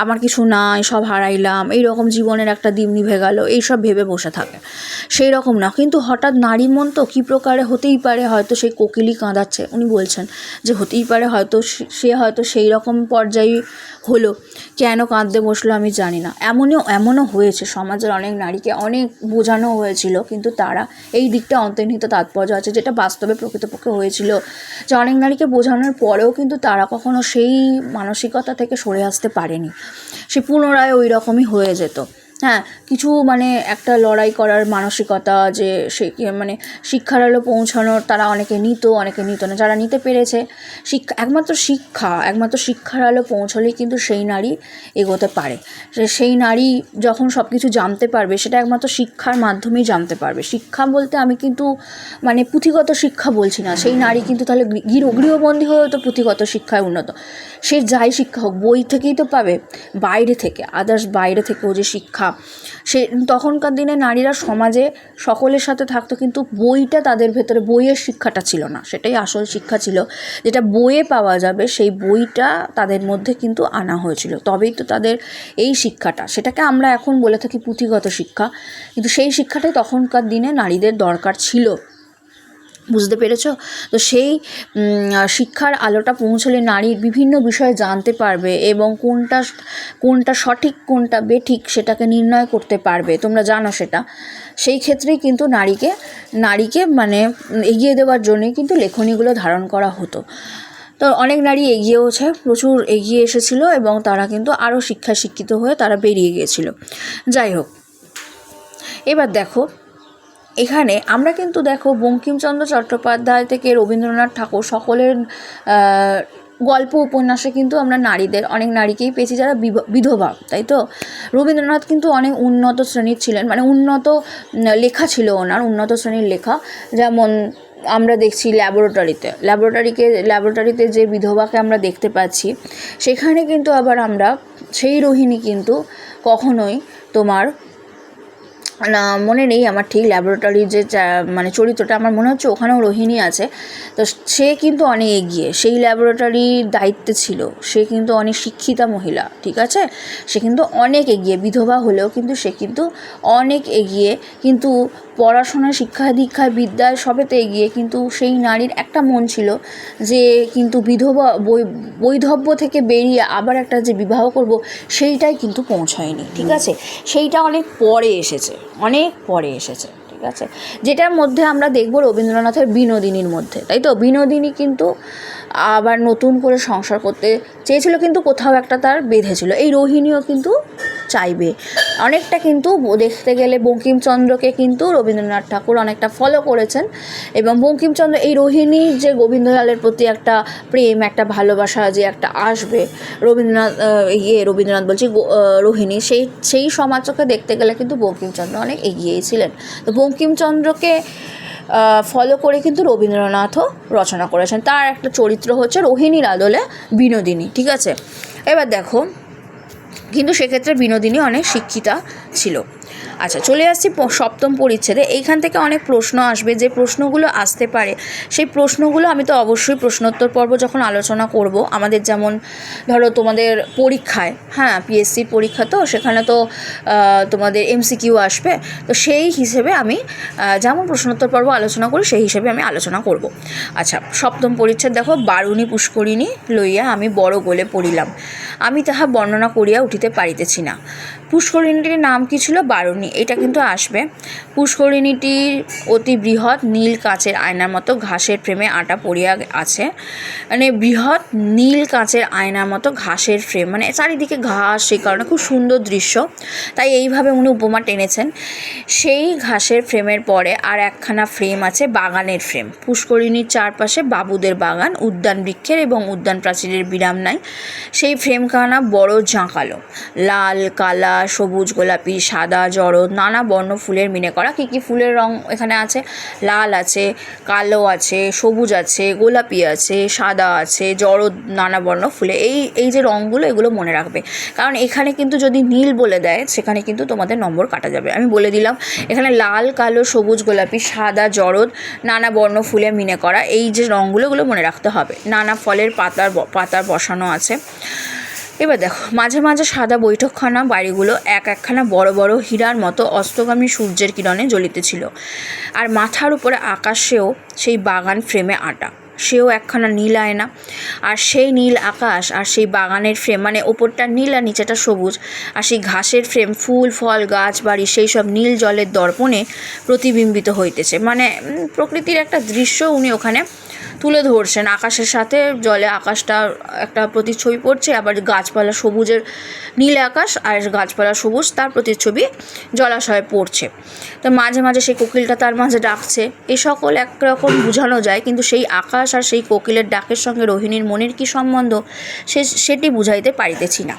আমার কিছু নাই, সব হারাইলাম, এইরকম জীবনের একটা দিন নিভে গেল, এইসব ভেবে বসে থাকে, সেই রকম না। কিন্তু হঠাৎ নারী মন তো কী প্রকারে হতেই পারে, হয়তো সেই কোকিলই কাঁদাচ্ছে, উনি বলছেন যে হতেই পারে, হয়তো সে হয়তো সেই রকম পর্যায়ে হলো, কেন কাঁদতে বসলো আমি জানি না। এমনও হয়েছে, সমাজের অনেক নারীকে অনেক বোঝানো হয়েছিল, কিন্তু তারা এই দিকটা অন্তর্নিহিত তাৎপর্য আছে, যেটা বাস্তবে প্রকৃতপক্ষে হয়েছিল, যে অনেক নারীকে বোঝানোর পরেও কিন্তু তারা কখনো সেই মানসিকতা থেকে সরে আসতে পারেনি, সে পুনরায় ওই রকমই হয়ে যেত। হ্যাঁ, কিছু মানে একটা লড়াই করার মানসিকতা, যে সে মানে শিক্ষার আলো পৌঁছানোর তারা অনেকে নিত না, যারা নিতে পেরেছে একমাত্র শিক্ষার আলো পৌঁছলেই কিন্তু সেই নারী এগোতে পারে। সেই নারী যখন সব কিছু জানতে পারবে, সেটা একমাত্র শিক্ষার মাধ্যমেই জানতে পারবে। শিক্ষা বলতে আমি কিন্তু মানে পুঁথিগত শিক্ষা বলছি না, সেই নারী কিন্তু তাহলে গৃহবন্দী হয়েও তো পুঁথিগত শিক্ষায় উন্নত, সে যাই শিক্ষা হোক, বই থেকেই তো পাবে, বাইরে থেকে আদার্স বাইরে থেকেও যে শিক্ষা, সে তখনকার দিনে নারীরা সমাজে সকলের সাথে থাকতো, কিন্তু বইটা তাদের ভেতরে, বইয়ের শিক্ষাটা ছিল না, সেটাই আসল শিক্ষা ছিল, যেটা বইয়ে পাওয়া যাবে, সেই বইটা তাদের মধ্যে কিন্তু আনা হয়েছিল, তবেই তো তাদের এই শিক্ষাটা, সেটাকে আমরা এখন বলে থাকি পুঁথিগত শিক্ষা, কিন্তু সেই শিক্ষাটাই তখনকার দিনে নারীদের দরকার ছিল। বুঝতে পেরেছ? তো সেই শিক্ষার আলোটা পৌঁছলে নারীর বিভিন্ন বিষয়ে জানতে পারবে এবং কোনটা সঠিক কোনটা বেঠিক সেটাকে নির্ণয় করতে পারবে। তোমরা জানো সেটা। সেই ক্ষেত্রেই কিন্তু নারীকে মানে এগিয়ে দেওয়ার জন্যই কিন্তু লেখনীগুলো ধারণ করা হতো। তো অনেক নারী এগিয়েওছে, প্রচুর এগিয়ে এসেছিলো এবং তারা কিন্তু আরও শিক্ষিত হয়ে তারা বেরিয়ে গিয়েছিল। যাই হোক, এবার দেখো এখানে আমরা কিন্তু দেখো বঙ্কিমচন্দ্র চট্টোপাধ্যায় থেকে রবীন্দ্রনাথ ঠাকুর সকলের গল্প উপন্যাসে কিন্তু আমরা অনেক নারীকেই পেয়েছি যারা বিধবা, তাই তো? রবীন্দ্রনাথ কিন্তু অনেক উন্নত শ্রেণীর ছিলেন, মানে উন্নত লেখা ছিল ওনার, উন্নত শ্রেণীর লেখা। যেমন আমরা দেখছি ল্যাবরেটরিতে যে বিধবাকে আমরা দেখতে পাচ্ছি, সেখানে কিন্তু আবার আমরা সেই রোহিণী কিন্তু কখনোই তোমার না, মনে নেই আমার ঠিক ল্যাবরেটরির যে মানে চরিত্রটা, আমার মনে হচ্ছে ওখানেও রোহিণী আছে। তো সে কিন্তু অনেক এগিয়ে, সেই ল্যাবরেটরির দায়িত্বে ছিল, সে কিন্তু অনেক শিক্ষিতা মহিলা, ঠিক আছে? সে কিন্তু অনেক এগিয়ে, বিধবা হলেও কিন্তু সে কিন্তু অনেক এগিয়ে, কিন্তু পড়াশোনায়, শিক্ষায় দীক্ষায়, বিদ্যায় সবেতে এগিয়ে। কিন্তু সেই নারীর একটা মন ছিল যে কিন্তু বৈধব্য থেকে বেরিয়ে আবার একটা যে বিবাহ করব, সেইটাই কিন্তু পৌঁছায়নি, ঠিক আছে? সেইটা অনেক পরে এসেছে, ঠিক আছে? যেটার মধ্যে আমরা দেখব রবীন্দ্রনাথের বিনোদিনীর মধ্যে, তাই তো? বিনোদিনী কিন্তু আবার নতুন করে সংসার করতে চেয়েছিল, কিন্তু কোথাও একটা তার বেঁধেছিল। এই রোহিণীও কিন্তু চাইবে অনেকটা, কিন্তু দেখতে গেলে বঙ্কিমচন্দ্রকে কিন্তু রবীন্দ্রনাথ ঠাকুর অনেকটা ফলো করেছেন। এবং বঙ্কিমচন্দ্র এই রোহিণীর যে গোবিন্দলালের প্রতি একটা প্রেম, একটা ভালোবাসা যে একটা আসবে, রবীন্দ্রনাথ বলছি, রোহিণী, সেই সমাজকে দেখতে গেলে কিন্তু বঙ্কিমচন্দ্র অনেক এগিয়েই ছিলেন। তো বঙ্কিমচন্দ্রকে ফলো করে কিন্তু রবীন্দ্রনাথও রচনা করেছেন। তার একটা চরিত্র হচ্ছে রোহিণীর আদলে বিনোদিনী, ঠিক আছে? এবার দেখো, কিন্তু সেক্ষেত্রে বিনোদিনী অনেক শিক্ষিতা ছিল। আচ্ছা, চলে আসছি সপ্তম পরিচ্ছেদে। এইখান থেকে অনেক প্রশ্ন আসবে, যে প্রশ্নগুলো আসতে পারে সেই প্রশ্নগুলো আমি তো অবশ্যই প্রশ্নোত্তর পর্ব যখন আলোচনা করব, আমাদের যেমন ধরো তোমাদের পরীক্ষায়, হ্যাঁ, পিএসসির পরীক্ষা, তো সেখানে তো তোমাদের এমসিকিউ আসবে, তো সেই হিসেবে আমি যেমন প্রশ্নোত্তর পর্ব আলোচনা করি সেই হিসেবে আমি আলোচনা করব। আচ্ছা, সপ্তম পরিচ্ছেদ দেখো, বারুণী পুষ্করিণী লইয়া আমি বড় গোলে পড়িলাম, আমি তাহা বর্ণনা করিয়া উঠিতে পারিতেছি না। পুষ্করিণীটির নাম কি ছিল? বারুণী। এটা কিন্তু আসবে। পুষ্করিণীটির অতি বৃহৎ নীল কাচের আয়নার মতো ঘাসের ফ্রেমে আটা পড়িয়া আছে, মানে বৃহৎ নীল কাচের আয়নার মতো ঘাসের ফ্রেম, মানে চারিদিকে ঘাস, সেই কারণে খুব সুন্দর দৃশ্য, তাই এইভাবে উনি উপমা টেনেছেন। সেই ঘাসের ফ্রেমের পরে আর একখানা ফ্রেম আছে, বাগানের ফ্রেম। পুষ্করিণীর চারপাশে বাবুদের বাগান, উদ্যান বৃক্ষের এবং উদ্যান প্রাচীরের বিরাম নাই। সেই ফ্রেমখানা বড় জাঁকালো, লাল, কালা, সবুজ, গোলাপি, সাদা, জরদ, নানা বর্ণ ফুলের মিনে করা। কী কী ফুলের রং এখানে আছে? লাল আছে, কালো আছে, সবুজ আছে, গোলাপি আছে, সাদা আছে, জরদ, নানা বর্ণ ফুলে। এই যে রঙগুলো, এগুলো মনে রাখবে, কারণ এখানে কিন্তু যদি নীল বলে দেয় সেখানে কিন্তু তোমাদের নম্বর কাটা যাবে। আমি বলে দিলাম, এখানে লাল, কালো, সবুজ, গোলাপি, সাদা, জরদ, নানা বর্ণ ফুলে মিনে করা, এই যে রঙগুলো, এগুলো মনে রাখতে হবে। নানা ফলের পাতার বসানো আছে। এবার দেখো, মাঝে মাঝে সাদা বৈঠকখানা বাড়িগুলো একখানা বড় বড় হীরার মতো অস্তগামী সূর্যের কিরণে জ্বলিতেছিল। আর মাথার উপরে আকাশেও সেই বাগান ফ্রেমে আটা, সেও একখানা নীল আয়না। আর সেই নীল আকাশ আর সেই বাগানের ফ্রেম, মানে ওপরটা নীল আর নিচেটা সবুজ, আর সেই ঘাসের ফ্রেম ফুল ফল গাছ বাড়ি সেই সব নীল জলের দর্পণে প্রতিবিম্বিত হইতেছে। মানে প্রকৃতির একটা দৃশ্য উনি ওখানে তুলে ধরছেন। আকাশের সাথে জলে, আকাশটা একটা প্রতিচ্ছবি পড়ছে, আবার গাছপালা সবুজের, নীল আকাশ আর গাছপালা সবুজ, তার প্রতিচ্ছবি জলাশয়ে পড়ছে। তো মাঝে মাঝে সেই কোকিলটা তার মাঝে ডাকছে। এই সকল একরকম বোঝানো যায়, কিন্তু সেই আকাশ আর সেই কোকিলের ডাকের সঙ্গে রোহিণীর মনের কী সম্বন্ধ সেটি বুঝাইতে পারিতেছি না।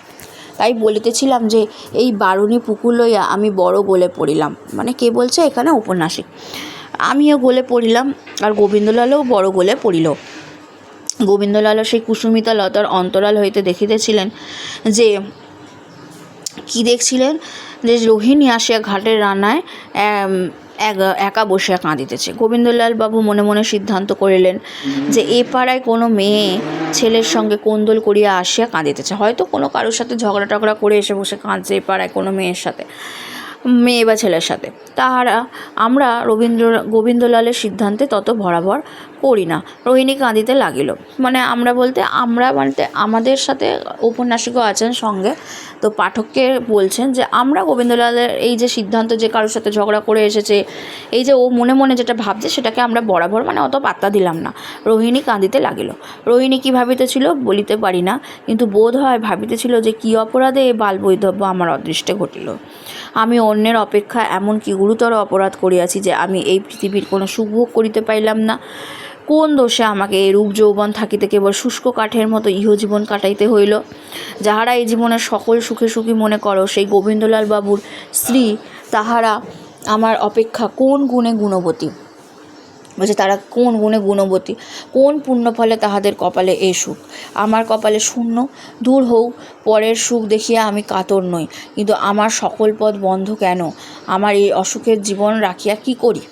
তাই বলিতেছিলাম যে এই বারুণী পুকুর লইয়া আমি বড় গোলে পড়িলাম, মানে কে বলছে এখানে? ঔপন্যাসিক। আমিও গোলে পড়িলাম, আর গোবিন্দলালও বড় গোলে পড়িল। গোবিন্দলালও সেই কুসুমিতা লতার অন্তরাল হইতে দেখিতেছিলেন যে, কি দেখছিলেন? যে রোহিণী আসিয়া ঘাটের রান্নায় একা বসিয়া কাঁদিতেছে। গোবিন্দলাল বাবু মনে মনে সিদ্ধান্ত করিলেন যে এ পাড়ায় কোনো মেয়ে ছেলের সঙ্গে কোন্দল করিয়া আসিয়া কাঁদিতেছে, হয়তো কোনো কারোর সাথে ঝগড়া টগড়া করে এসে বসে কাঁদছে এ পাড়ায় কোনো মেয়ের সাথে। মেয়ে বা ছেলের সাথে। তাহারা আমরা গোবিন্দলালের সিদ্ধান্তে তত বরাবর করি না। রোহিণী কাঁদিতে লাগিল। মানে আমরা বলতে আমাদের সাথে ঔপন্যাসিকও আছেন সঙ্গে, তো পাঠককে বলছেন যে আমরা গোবিন্দলালের এই যে সিদ্ধান্ত, যে কারোর সাথে ঝগড়া করে এসেছে, এই যে ও মনে মনে যেটা ভাবছে সেটাকে আমরা বরাবর অত পাত্তা দিলাম না। রোহিণী কাঁদিতে লাগিল। রোহিণী কী ভাবিতেছিল বলিতে পারি না, কিন্তু বোধ হয় ভাবিতেছিল যে কী অপরাধে এ বালবৈধব্য আমার অদৃষ্টে ঘটিল। আমি অন্যের অপেক্ষা এমন কি গুরুতর অপরাধ করিয়াছি যে আমি এই পৃথিবীর কোনো সুখভোগ করিতে পাইলাম না? কোন দোষে আমাকে এই রূপ যৌবন থাকিতে কেবল শুষ্ক কাঠের মতো ইহজীবন কাটাইতে হইল? যাহারা এই জীবনের সকল সুখে সুখী মনে করো সেই গোবিন্দলাল বাবুর স্ত্রী, তাহারা আমার অপেক্ষা কোন গুণে গুণবতী? বলছে তারা কোন গুণে গুণবতী, কোন পুণ্যফলে তাহাদের কপালে এ সুখ? আমার কপালে শূন্য। দূর হও, পরের সুখ দেখিয়া আমি কাতর নই, কিন্তু আমার সকল পথ বন্ধ কেন? আমার এই অসুখের জীবন রাখিয়া কি করি?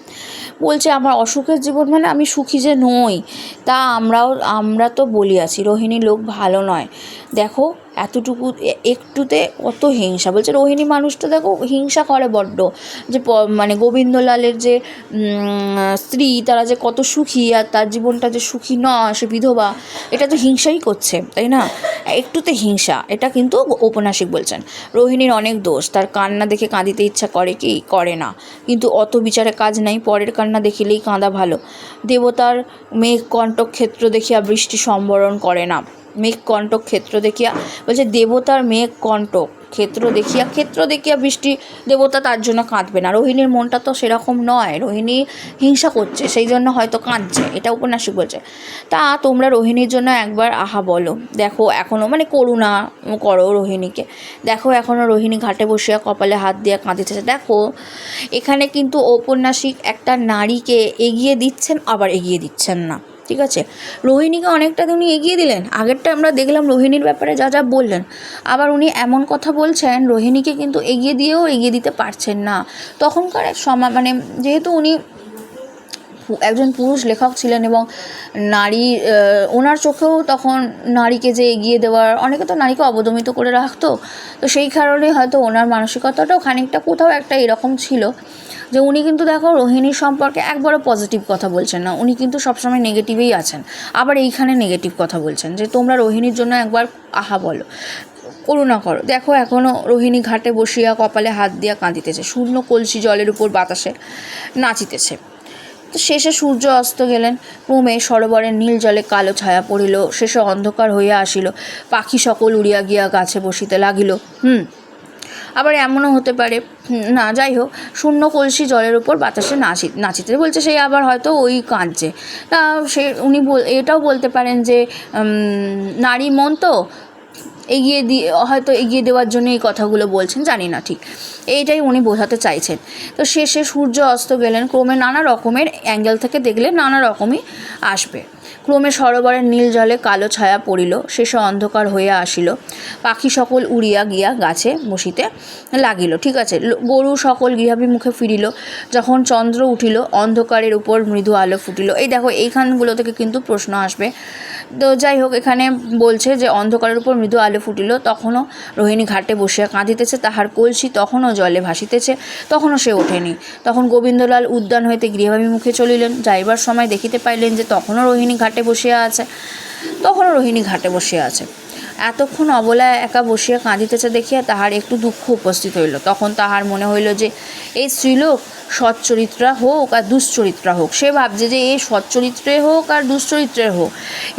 বলছে আমার অসুখের জীবন মানে আমি সুখী যে নই তা আমরা তো বলিয়াছি। রোহিণী লোক ভালো নয়, দেখো এতটুকু একটুতে কত হিংসা। বলছে রোহিণী মানুষটা দেখো হিংসা করে বড্ড, যে মানে গোবিন্দলালের যে স্ত্রী তারা যে কত সুখী, আর তার জীবনটা যে সুখী নয়, সে বিধবা, এটা তো হিংসাই করছে, তাই না? একটুতে হিংসা, এটা কিন্তু ঔপন্যাসিক বলছেন। রোহিণীর অনেক দোষ, তার কান্না দেখে কাঁদিতে ইচ্ছা করে কি করে না, কিন্তু অত বিচারে কাজ নাই, পরের কান্না দেখিলেই কাঁদা ভালো। দেবতার মেঘ কণ্টক ক্ষেত্র দেখিয়া বৃষ্টি সম্বরণ করে না। মেঘ কণ্টক ক্ষেত্র দেখিয়া, বলছে দেবতার মেঘ কণ্টক ক্ষেত্র দেখিয়া বৃষ্টি, দেবতা তার জন্য কাঁদবে না। রোহিণীর মনটা তো সেরকম নয়, রোহিণী হিংসা করছে, সেই জন্য হয়তো কাঁদছে, এটা উপন্যাসিক বলছে। তা তোমরা রোহিণীর জন্য একবার আহা বলো, দেখো এখনও করুণা করো রোহিণীকে, দেখো এখনও রোহিণী ঘাটে বসিয়া কপালে হাত দিয়া কাঁদিতেছে। দেখো এখানে কিন্তু ঔপন্যাসিক একটা নারীকে এগিয়ে দিচ্ছেন, আবার এগিয়ে দিচ্ছেন না, ঠিক আছে? রোহিণীকে অনেকটা উনি এগিয়ে দিলেন, আগেরটা আমরা দেখলাম রোহিণীর ব্যাপারে যা যা বললেন, আবার উনি এমন কথা বলছেন রোহিণীকে কিন্তু এগিয়ে দিতে পারছেন না। তখনকার যেহেতু উনি একজন পুরুষ লেখক ছিলেন এবং নারী, ওনার চোখেও তখন নারীকে যে এগিয়ে দেওয়ার, অনেকে তো নারীকে অবদমিত করে রাখতো, তো সেই কারণে হয়তো ওনার মানসিকতাটাও খানিকটা কোথাও একটা এরকম ছিল যে উনি কিন্তু দেখো রোহিণীর সম্পর্কে একবারও পজিটিভ কথা বলছেন না, উনি কিন্তু সবসময় নেগেটিভেই আছেন। আবার এইখানে নেগেটিভ কথা বলছেন যে তোমরা রোহিণীর জন্য একবার আহা বলো, করুণা করো। দেখো এখনও রোহিণী ঘাটে বসিয়া কপালে হাত দিয়া কাঁদিতেছে, শূন্য কলসি জলের উপর বাতাসে নাচিতেছে। তো শেষে সূর্য অস্ত গেলেন, ক্রমে সরোবরের নীল জলে কালো ছায়া পড়িল, শেষে অন্ধকার হইয়া আসিল, পাখি সকল উড়িয়া গিয়া গাছে বসিতে লাগিল। আবার এমনও হতে পারে, না যাই হোক, শূন্য কলসি জলের উপর বাতাসে নাচিতে বলছে, সেই আবার হয়তো ওই কাঁদছে। তা উনি এটাও বলতে পারেন যে নারী মন তো হয়তো এগিয়ে দেওয়ার জন্য এই কথাগুলো বলছেন, জানি না ঠিক, এইটাই উনি বোঝাতে চাইছেন। তো শেষে সূর্য অস্ত গেলেন, ক্রমে নানা রকমের অ্যাঙ্গেল থেকে দেখলে নানা রকমই আসবে। ক্রমে সরোবরের নীল জলে কালো ছায়া পড়িল, শেষে অন্ধকার হইয়া আসিল, পাখি সকল উড়িয়া গিয়া গাছে বসিতে লাগিল। ঠিক আছে, গরু সকল গৃহাভিমুখে ফিরিল, যখন চন্দ্র উঠিল অন্ধকারের উপর মৃদু আলো ফুটিল। এই দেখো এইখানগুলো থেকে কিন্তু প্রশ্ন আসবে। তো যাই হোক, এখানে বলছে যে অন্ধকারের উপর মৃদু আলো ফুটিল, তখনও রোহিণী ঘাটে বসিয়া কাঁদিতেছে, তাহার কলসি তখনও জলে ভাসিতেছে, তখনও সে ওঠেনি। তখন গোবিন্দলাল উদ্যান হইতে গৃহাভিমুখে চলিলেন, যাইবার সময় দেখিতে পাইলেন যে তখনও রোহিণী ঘাটে বসিয়া আছে। এতক্ষণ অবলায় একা বসিয়া কাঁদিতেছে দেখিয়া তাহার একটু দুঃখ উপস্থিত হইল। তখন তাহার মনে হইল যে এই স্ত্রীলোক সচ্চরিত্রা হোক আর দুশ্চরিত্রা হোক, সে ভাবছে যে এ সচ্চরিত্রে হোক আর দুশ্চরিত্রের হোক,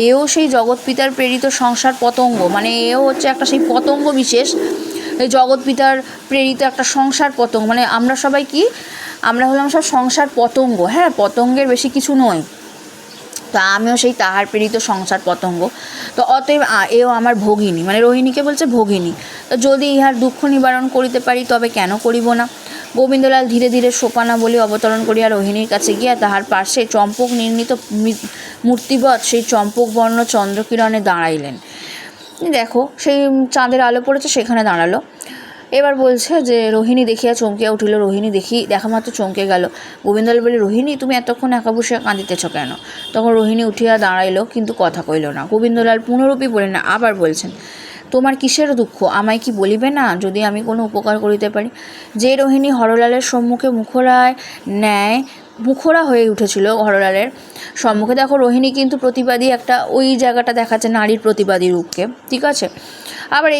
এও সেই জগৎপিতার প্রেরিত সংসার পতঙ্গ, মানে এও হচ্ছে একটা সেই পতঙ্গ বিশেষ, এই জগৎপিতার প্রেরিত একটা সংসার পতঙ্গ। মানে আমরা সবাই কি, আমরা হলাম সব সংসার পতঙ্গ, হ্যাঁ, পতঙ্গের বেশি কিছু নয়। তো আমিও সেই তাহার প্রেরিত সংসার পতঙ্গ, তো অতএব এও আমার ভগিনী, মানে রোহিণীকে বলছে ভগিনী, তো যদি ইহার দুঃখ নিবারণ করিতে পারি তবে কেন করিব না। গোবিন্দলাল ধীরে ধীরে সোপানা বলে অবতরণ করিয়া রোহিণীর কাছে গিয়া তাহার পার্শ্বে চম্পক নির্মিত মূর্তিবৎ সেই চম্পকবর্ণ চন্দ্রকিরণে দাঁড়াইলেন। দেখো সেই চাঁদের আলো পড়েছে, সেখানে দাঁড়ালো। এবার বলছে যে রোহিণী দেখিয়া চমকিয়া উঠিল, রোহিণী দেখা মাত্র চমকে গেল। গোবিন্দলাল বলে, রোহিণী তুমি এতক্ষণ একা বসিয়া কাঁদিতেছ কেন? তখন রোহিণী উঠিয়া দাঁড়াইল, কিন্তু কথা কইল না। গোবিন্দলাল পুনরূপী বলেন, আবার বলছেন, তোমার কিসের দুঃখ, আমায় কি বলিবে না, যদি আমি কোনো উপকার করিতে পারি। যে রোহিণী হরলালের সম্মুখে মুখরা হয়ে উঠেছিল হরলালের সম্মুখে। দেখো রোহিণী কিন্তু প্রতিবাদী একটা, ওই জায়গাটা দেখাচ্ছে নারীর প্রতিবাদী রূপকে, ঠিক আছে। আবার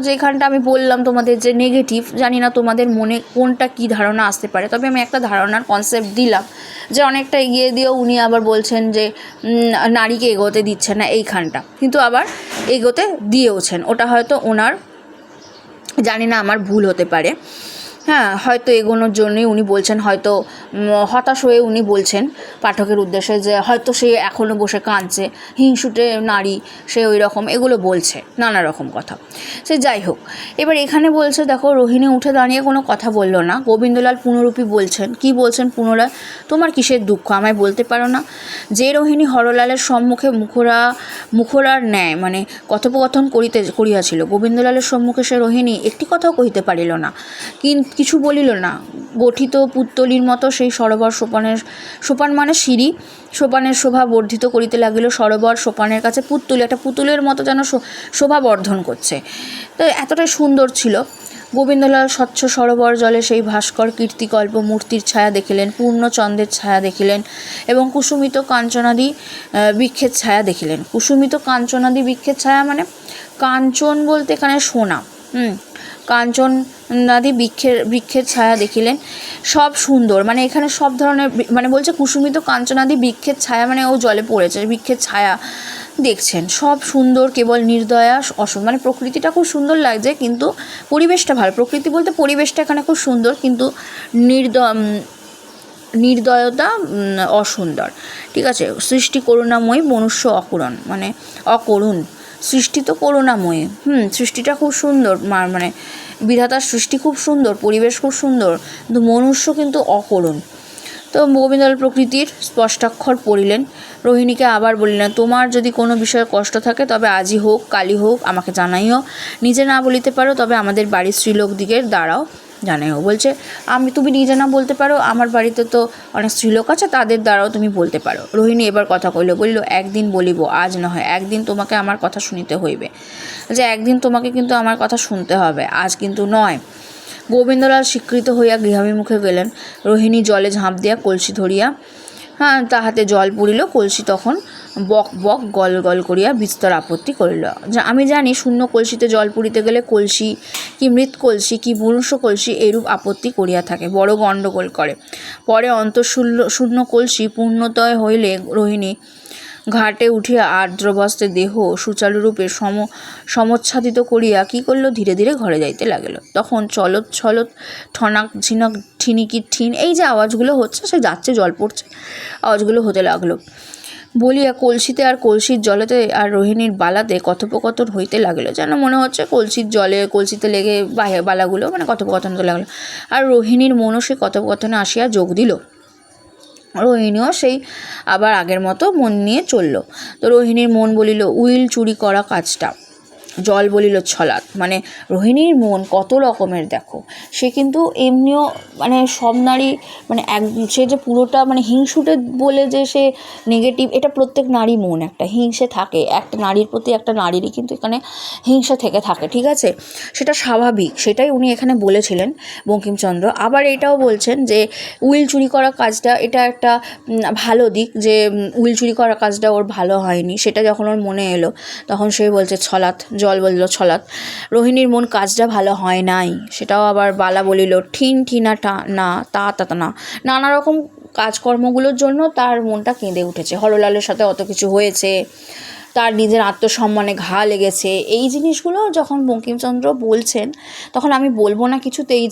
যেখানটা আমি বললাম তোমাদের যে নেগেটিভ, জানি না তোমাদের মনে কোনটা কি ধারণা আসতে পারে, তবে আমি একটা ধারণার কনসেপ্ট দিলাম যে অনেকটা এগিয়ে দিয়েও উনি আবার বলছেন যে নারীকে এগোতে দিচ্ছে না এইখানটা, কিন্তু আবার এগোতে দিয়েওছেন। ওটা হয়তো ওনার, জানি না, আমার ভুল হতে পারে, হ্যাঁ, হয়তো এগোনোর জন্যই উনি বলছেন, হয়তো হতাশ হয়ে উনি বলছেন পাঠকের উদ্দেশ্যে যে হয়তো সে এখনও বসে কাঁদছে, হিংসুটে নারী সে ওই রকম এগুলো বলছে, নানা রকম কথা। সে যাই হোক, এবার এখানে বলছে, দেখো রোহিণী উঠে দাঁড়িয়ে কোনো কথা বলল না। গোবিন্দলাল পুনরূপী বলছেন, কি বলছেন পুনরায়, তোমার কিসের দুঃখ, আমায় বলতে পারো না। যে রোহিণী হরলালের সম্মুখে মুখরার ন্যায় মানে কথোপকথন করিয়াছিল, গোবিন্দলালের সম্মুখে সে রোহিণী একটি কথাও কহিতে পারিল না, কিছু বলিল না। গঠিত পুত্তলির মতো সেই সরোবর সোপান মানে সিঁড়ি, সোপানের শোভা বর্ধিত করিতে লাগিল। সরোবর সোপানের কাছে একটা পুতুলের মতো যেন শোভা বর্ধন করছে, তো এতটাই সুন্দর ছিল। গোবিন্দলাল স্বচ্ছ সরোবর জলে সেই ভাস্কর কীর্তিকল্প মূর্তির ছায়া দেখিলেন, পূর্ণচন্দ্রের ছায়া দেখিলেন এবং কুসুমিত কাঞ্চনাদি বৃক্ষের ছায়া দেখিলেন। কুসুমিত কাঞ্চনাদি বৃক্ষের ছায়া মানে কাঞ্চন বলতে এখানে সোনা, কাঞ্চনাদি বৃক্ষের ছায়া দেখিলেন। সব সুন্দর, মানে এখানে সব ধরনের, মানে বলছে কুসুমিত কাঞ্চনাদি বৃক্ষের ছায়া, মানে ও জলে পড়েছে, বৃক্ষের ছায়া দেখছেন, সব সুন্দর, কেবল নির্দয়া মানে প্রকৃতিটা খুব সুন্দর লাগছে, কিন্তু পরিবেশটা ভালো। প্রকৃতি বলতে পরিবেশটা এখানে খুব সুন্দর, কিন্তু নির্দয়তা অসুন্দর, ঠিক আছে। সৃষ্টি করুণাময়ী, মনুষ্য অকরুণ, মানে অকরুণ। সৃষ্টি তো করুণাময়ী, সৃষ্টিটা খুব সুন্দর, মানে বিধাতার সৃষ্টি খুব সুন্দর, পরিবেশ খুব সুন্দর, কিন্তু মনুষ্য কিন্তু অকরুণ। তো গোবিন্দলাল প্রকৃতির স্পষ্টাক্ষর পড়িলেন। রোহিণীকে আবার বলিলেন, তোমার যদি কোনো বিষয়ে কষ্ট থাকে তবে আজই হোক কালই হোক আমাকে জানাইও, নিজে না বলিতে পারো তবে আমাদের বাড়ির স্ত্রীলোকদিগের দ্বারাও জানাইও। বলছে তুমি নিজে না বলতে পারো, আমার বাড়িতে তো অনেক স্ত্রীলোক আছে, তাদের দ্বারাও তুমি বলতে পারো। রোহিণী এবার কথা বলিল, একদিন বলিব, আজ নয়, একদিন তোমাকে আমার কথা শুনিতে হইবে, যে একদিন তোমাকে কিন্তু আমার কথা শুনতে হবে, আজ কিন্তু নয়। গোবিন্দলাল স্বীকৃত হইয়া গৃহাভিমুখে গেলেন। রোহিণী জলে ঝাঁপ দিয়া কলসি ধরিয়া তাহাতে জল পড়িল। কলসি তখন বক বক গল গল করিয়া বিস্তর আপত্তি করিল। আমি জানি শূন্য কলসিতে জল পুরিতে গেলে কলসি কি মৃত কলসি কি মনুষ্য কলসি এইরূপ আপত্তি করিয়া থাকে, বড় গণ্ডগোল করে। পরে শূন্য কলসি পূর্ণতয় হইলে রোহিণী ঘাটে উঠিয়া আর্দ্রবস্ত্রে দেহ সুচারুরূপে সমচ্ছাদিত করিয়া কী করল, ধীরে ধীরে ঘরে যাইতে লাগিল। তখন চলত ছলত ঠনাক ঝিনক ঠিনিকি ঠিন, এই যে আওয়াজগুলো হচ্ছে, সে যাচ্ছে জল পড়ছে, আওয়াজগুলো হতে লাগলো। বলিয়া কলসিতে আর কলসির জলেতে আর রোহিণীর বালাতে কথোপকথন হইতে লাগিল, যেন মনে হচ্ছে কলসিতে লেগে বালাগুলো মানে কথোপকথন হতে লাগলো। আর রোহিণীর মনও সে কথোপকথনে আসিয়া যোগ দিল। রোহিণীও সেই আবার আগের মতো মন নিয়ে চলল। তো রোহিণীর মন বলিল উইল চুরি করা কাজটা, জল বলিল ছলাৎ। মানে রোহিণীর মন কত রকমের দেখো, সে কিন্তু এমনিও মানে সব নারী মানে সে যে পুরোটা মানে হিংসুটে বলে যে সে নেগেটিভ, এটা প্রত্যেক নারী মন একটা হিংসে থাকে, একটা নারীর প্রতি একটা নারীরই কিন্তু এখানে হিংসা থেকে থাকে, ঠিক আছে, সেটা স্বাভাবিক, সেটাই উনি এখানে বলেছিলেন বঙ্কিমচন্দ্র। আবার এটাও বলছেন যে উইল চুরি করা কাজটা এটা একটা ভালো দিক, যে উইল চুরি করা কাজটা ওর ভালো হয়নি, সেটা যখন ওর মনে এলো তখন সে বলছে ছলাৎ, জল বলল ছলাৎ, রোহিণীর মন কাজটা ভালো হয় নাই। সেটাও আবার বালা বলিল ঠিন ঠিনা না তা না, নানা রকম কাজকর্মগুলোর জন্য তার মনটা কেঁদে উঠেছে। হরলালের সাথে অত কিছু হয়েছে, তার নিজের আত্মসম্মানে ঘা লেগেছে, এই জিনিসগুলো যখন বঙ্কিমচন্দ্র বলছেন তখন আমি বলবো না কিছুতেই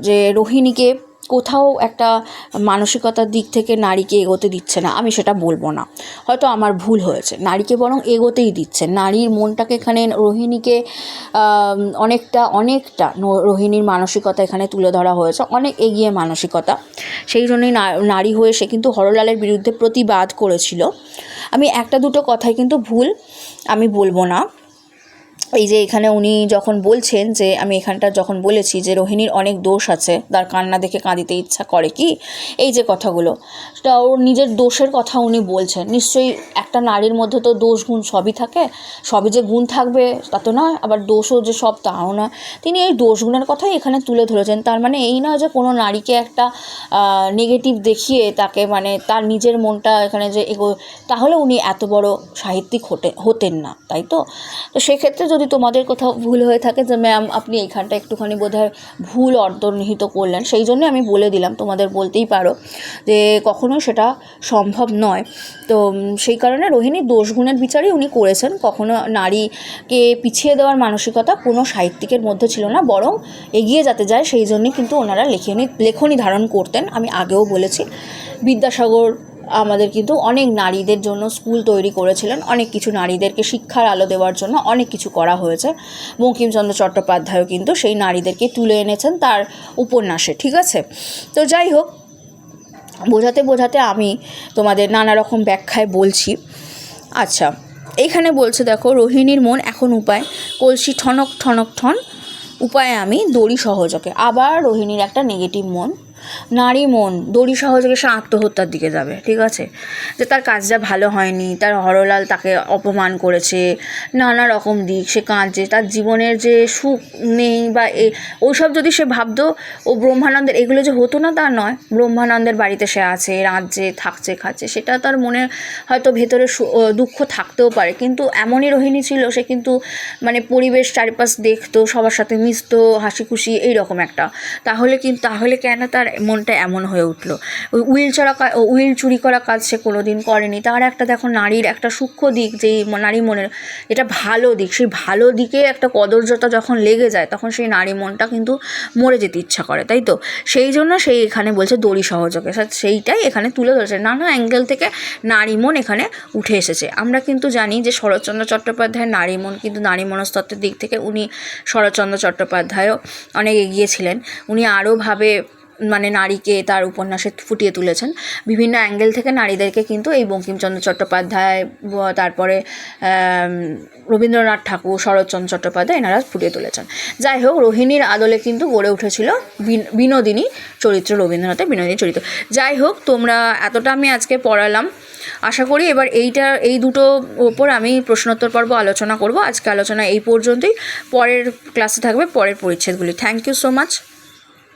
যে রোহিণীকে কোথাও একটা মানসিকতার দিক থেকে নারীকে এগোতে দিচ্ছে না, আমি সেটা বলবো না, হয়তো আমার ভুল হয়েছে, নারীকে বরং এগোতেই দিচ্ছে। নারীর মনটাকে এখানে রোহিণীকে অনেকটা রোহিণীর মানসিকতা এখানে তুলে ধরা হয়েছে, অনেক এগিয়ে মানসিকতা, সেই জন্যই নারী হয়ে সে কিন্তু হরলালের বিরুদ্ধে প্রতিবাদ করেছিল। আমি একটা দুটো কথাই কিন্তু ভুল আমি বলবো না, এই যে এখানে উনি যখন বলছেন যে আমি এখানটা যখন বলেছি যে রোহিণীর অনেক দোষ আছে, তার কান্না দেখে কাঁদিতে ইচ্ছা করে কি, এই যে কথাগুলো, সেটা ওর নিজের দোষের কথা উনি বলছেন। নিশ্চয়ই একটা নারীর মধ্যে তো দোষ গুণ সবই থাকে, সবই যে গুণ থাকবে তা তো নয়, আবার দোষও যে সব তাও নয়। তিনি এই দোষগুণের কথাই এখানে তুলে ধরেছেন। তার মানে এই নয় যে কোনো নারীকে একটা নেগেটিভ দেখিয়ে তাকে মানে তার নিজের মনটা এখানে যে তাহলে উনি এত বড় সাহিত্যিক হতেন না, তাই তো। তো সেক্ষেত্রে যদি তোমাদের কোথাও ভুল হয়ে থাকে যে ম্যাম আপনি এইখানটা একটুখানি বোধহয় ভুল অন্তর্নিহিত করলেন, সেই জন্য আমি বলে দিলাম, তোমাদের বলতেই পারো যে কখনোই সেটা সম্ভব নয়। তো সেই কারণে রোহিণীর দোষগুণের বিচারই উনি করেছেন। কখনো নারীকে পিছিয়ে দেওয়ার মানসিকতা কোনো সাহিত্যিকের মধ্যে ছিল না, বরং এগিয়ে যেতে যায় সেই জন্যই কিন্তু ওনারা লেখনী ধারণ করতেন। আমি আগেও বলেছি, বিদ্যাসাগর আমাদের কিন্তু অনেক নারীদের জন্য স্কুল তৈরি করেছিলেন, অনেক কিছু নারীদেরকে শিক্ষার আলো দেওয়ার জন্য অনেক কিছু করা হয়েছে। বঙ্কিমচন্দ্র চট্টোপাধ্যায়ও কিন্তু সেই নারীদেরকে তুলে এনেছেন তার উপন্যাসে, ঠিক আছে। তো যাই হোক, বোঝাতে বোঝাতে আমি তোমাদের নানা রকম ব্যাখ্যায় বলছি। আচ্ছা, এইখানে বলছে দেখো, রোহিণীর মন এখন উপায়, কলসি ঠনক ঠনক ঠন, উপায়ে আমি দড়ি সহযোগে। আবার রোহিণীর একটা নেগেটিভ মন, নারী মন দড়ি সহযোগে সে আত্মহত্যার দিকে যাবে, ঠিক আছে। যে তার কাজটা ভালো হয়নি, তার হরলাল তাকে অপমান করেছে, নানা রকম দিক সে কাঁদছে, তার জীবনের যে সুখ নেই বা ওইসব যদি সে ভাবতো, ও ব্রহ্মানন্দের এগুলো যে হতো না তা নয়, ব্রহ্মানন্দের বাড়িতে সে আছে, রাজ্যে থাকছে খাচ্ছে, সেটা তার মনে হয়তো ভেতরে দুঃখ থাকতেও পারে, কিন্তু এমনই রোহিণী ছিল, সে কিন্তু মানে পরিবেশ চারিপাশ দেখতো, সবার সাথে মিশতো, হাসি খুশি এইরকম একটা। তাহলে কেন তার মনটা এমন হয়ে উঠলো? ওই উইল চুরি করা কাজ সে কোনো দিন করেনি। তার একটা দেখো নারীর একটা সূক্ষ্ম দিক, যেই নারী মনের এটা ভালো দিক, সেই ভালো দিকে একটা কদর্যতা যখন লেগে যায়, তখন সেই নারী মনটা কিন্তু মরে যেতে ইচ্ছা করে, তাই তো। সেই জন্য সেই এখানে বলছে দড়ি সহযোগে, সেইটাই এখানে তুলে ধরেছে, নানা অ্যাঙ্গেল থেকে নারী মন এখানে উঠে এসেছে। আমরা কিন্তু জানি যে শরৎচন্দ্র চট্টোপাধ্যায়ের নারী মন কিন্তু নারী মনস্তত্ত্বের দিক থেকে শরৎচন্দ্র চট্টোপাধ্যায়ও অনেক এগিয়েছিলেন। উনি আরোভাবে মানে নারীকে তার উপন্যাসে ফুটিয়ে তুলেছেন, বিভিন্ন অ্যাঙ্গেল থেকে নারীদেরকে কিন্তু এই বঙ্কিমচন্দ্র চট্টোপাধ্যায়, তারপরে রবীন্দ্রনাথ ঠাকুর, শরৎচন্দ্র চট্টোপাধ্যায় এনারা ফুটিয়ে তুলেছেন। যাই হোক, রোহিণীর আদলে কিন্তু গড়ে উঠেছিল বিনোদিনী চরিত্র, রবীন্দ্রনাথের বিনোদিনী চরিত্র। যাই হোক, তোমরা এতটা আমি আজকে পড়ালাম, আশা করি এবার এই দুটো ওপর আমি প্রশ্নোত্তর পর্ব আলোচনা করব। আজকে আলোচনা এই পর্যন্তই, পরের ক্লাসে থাকবে পরের পরিচ্ছেদগুলি। Thank you so much.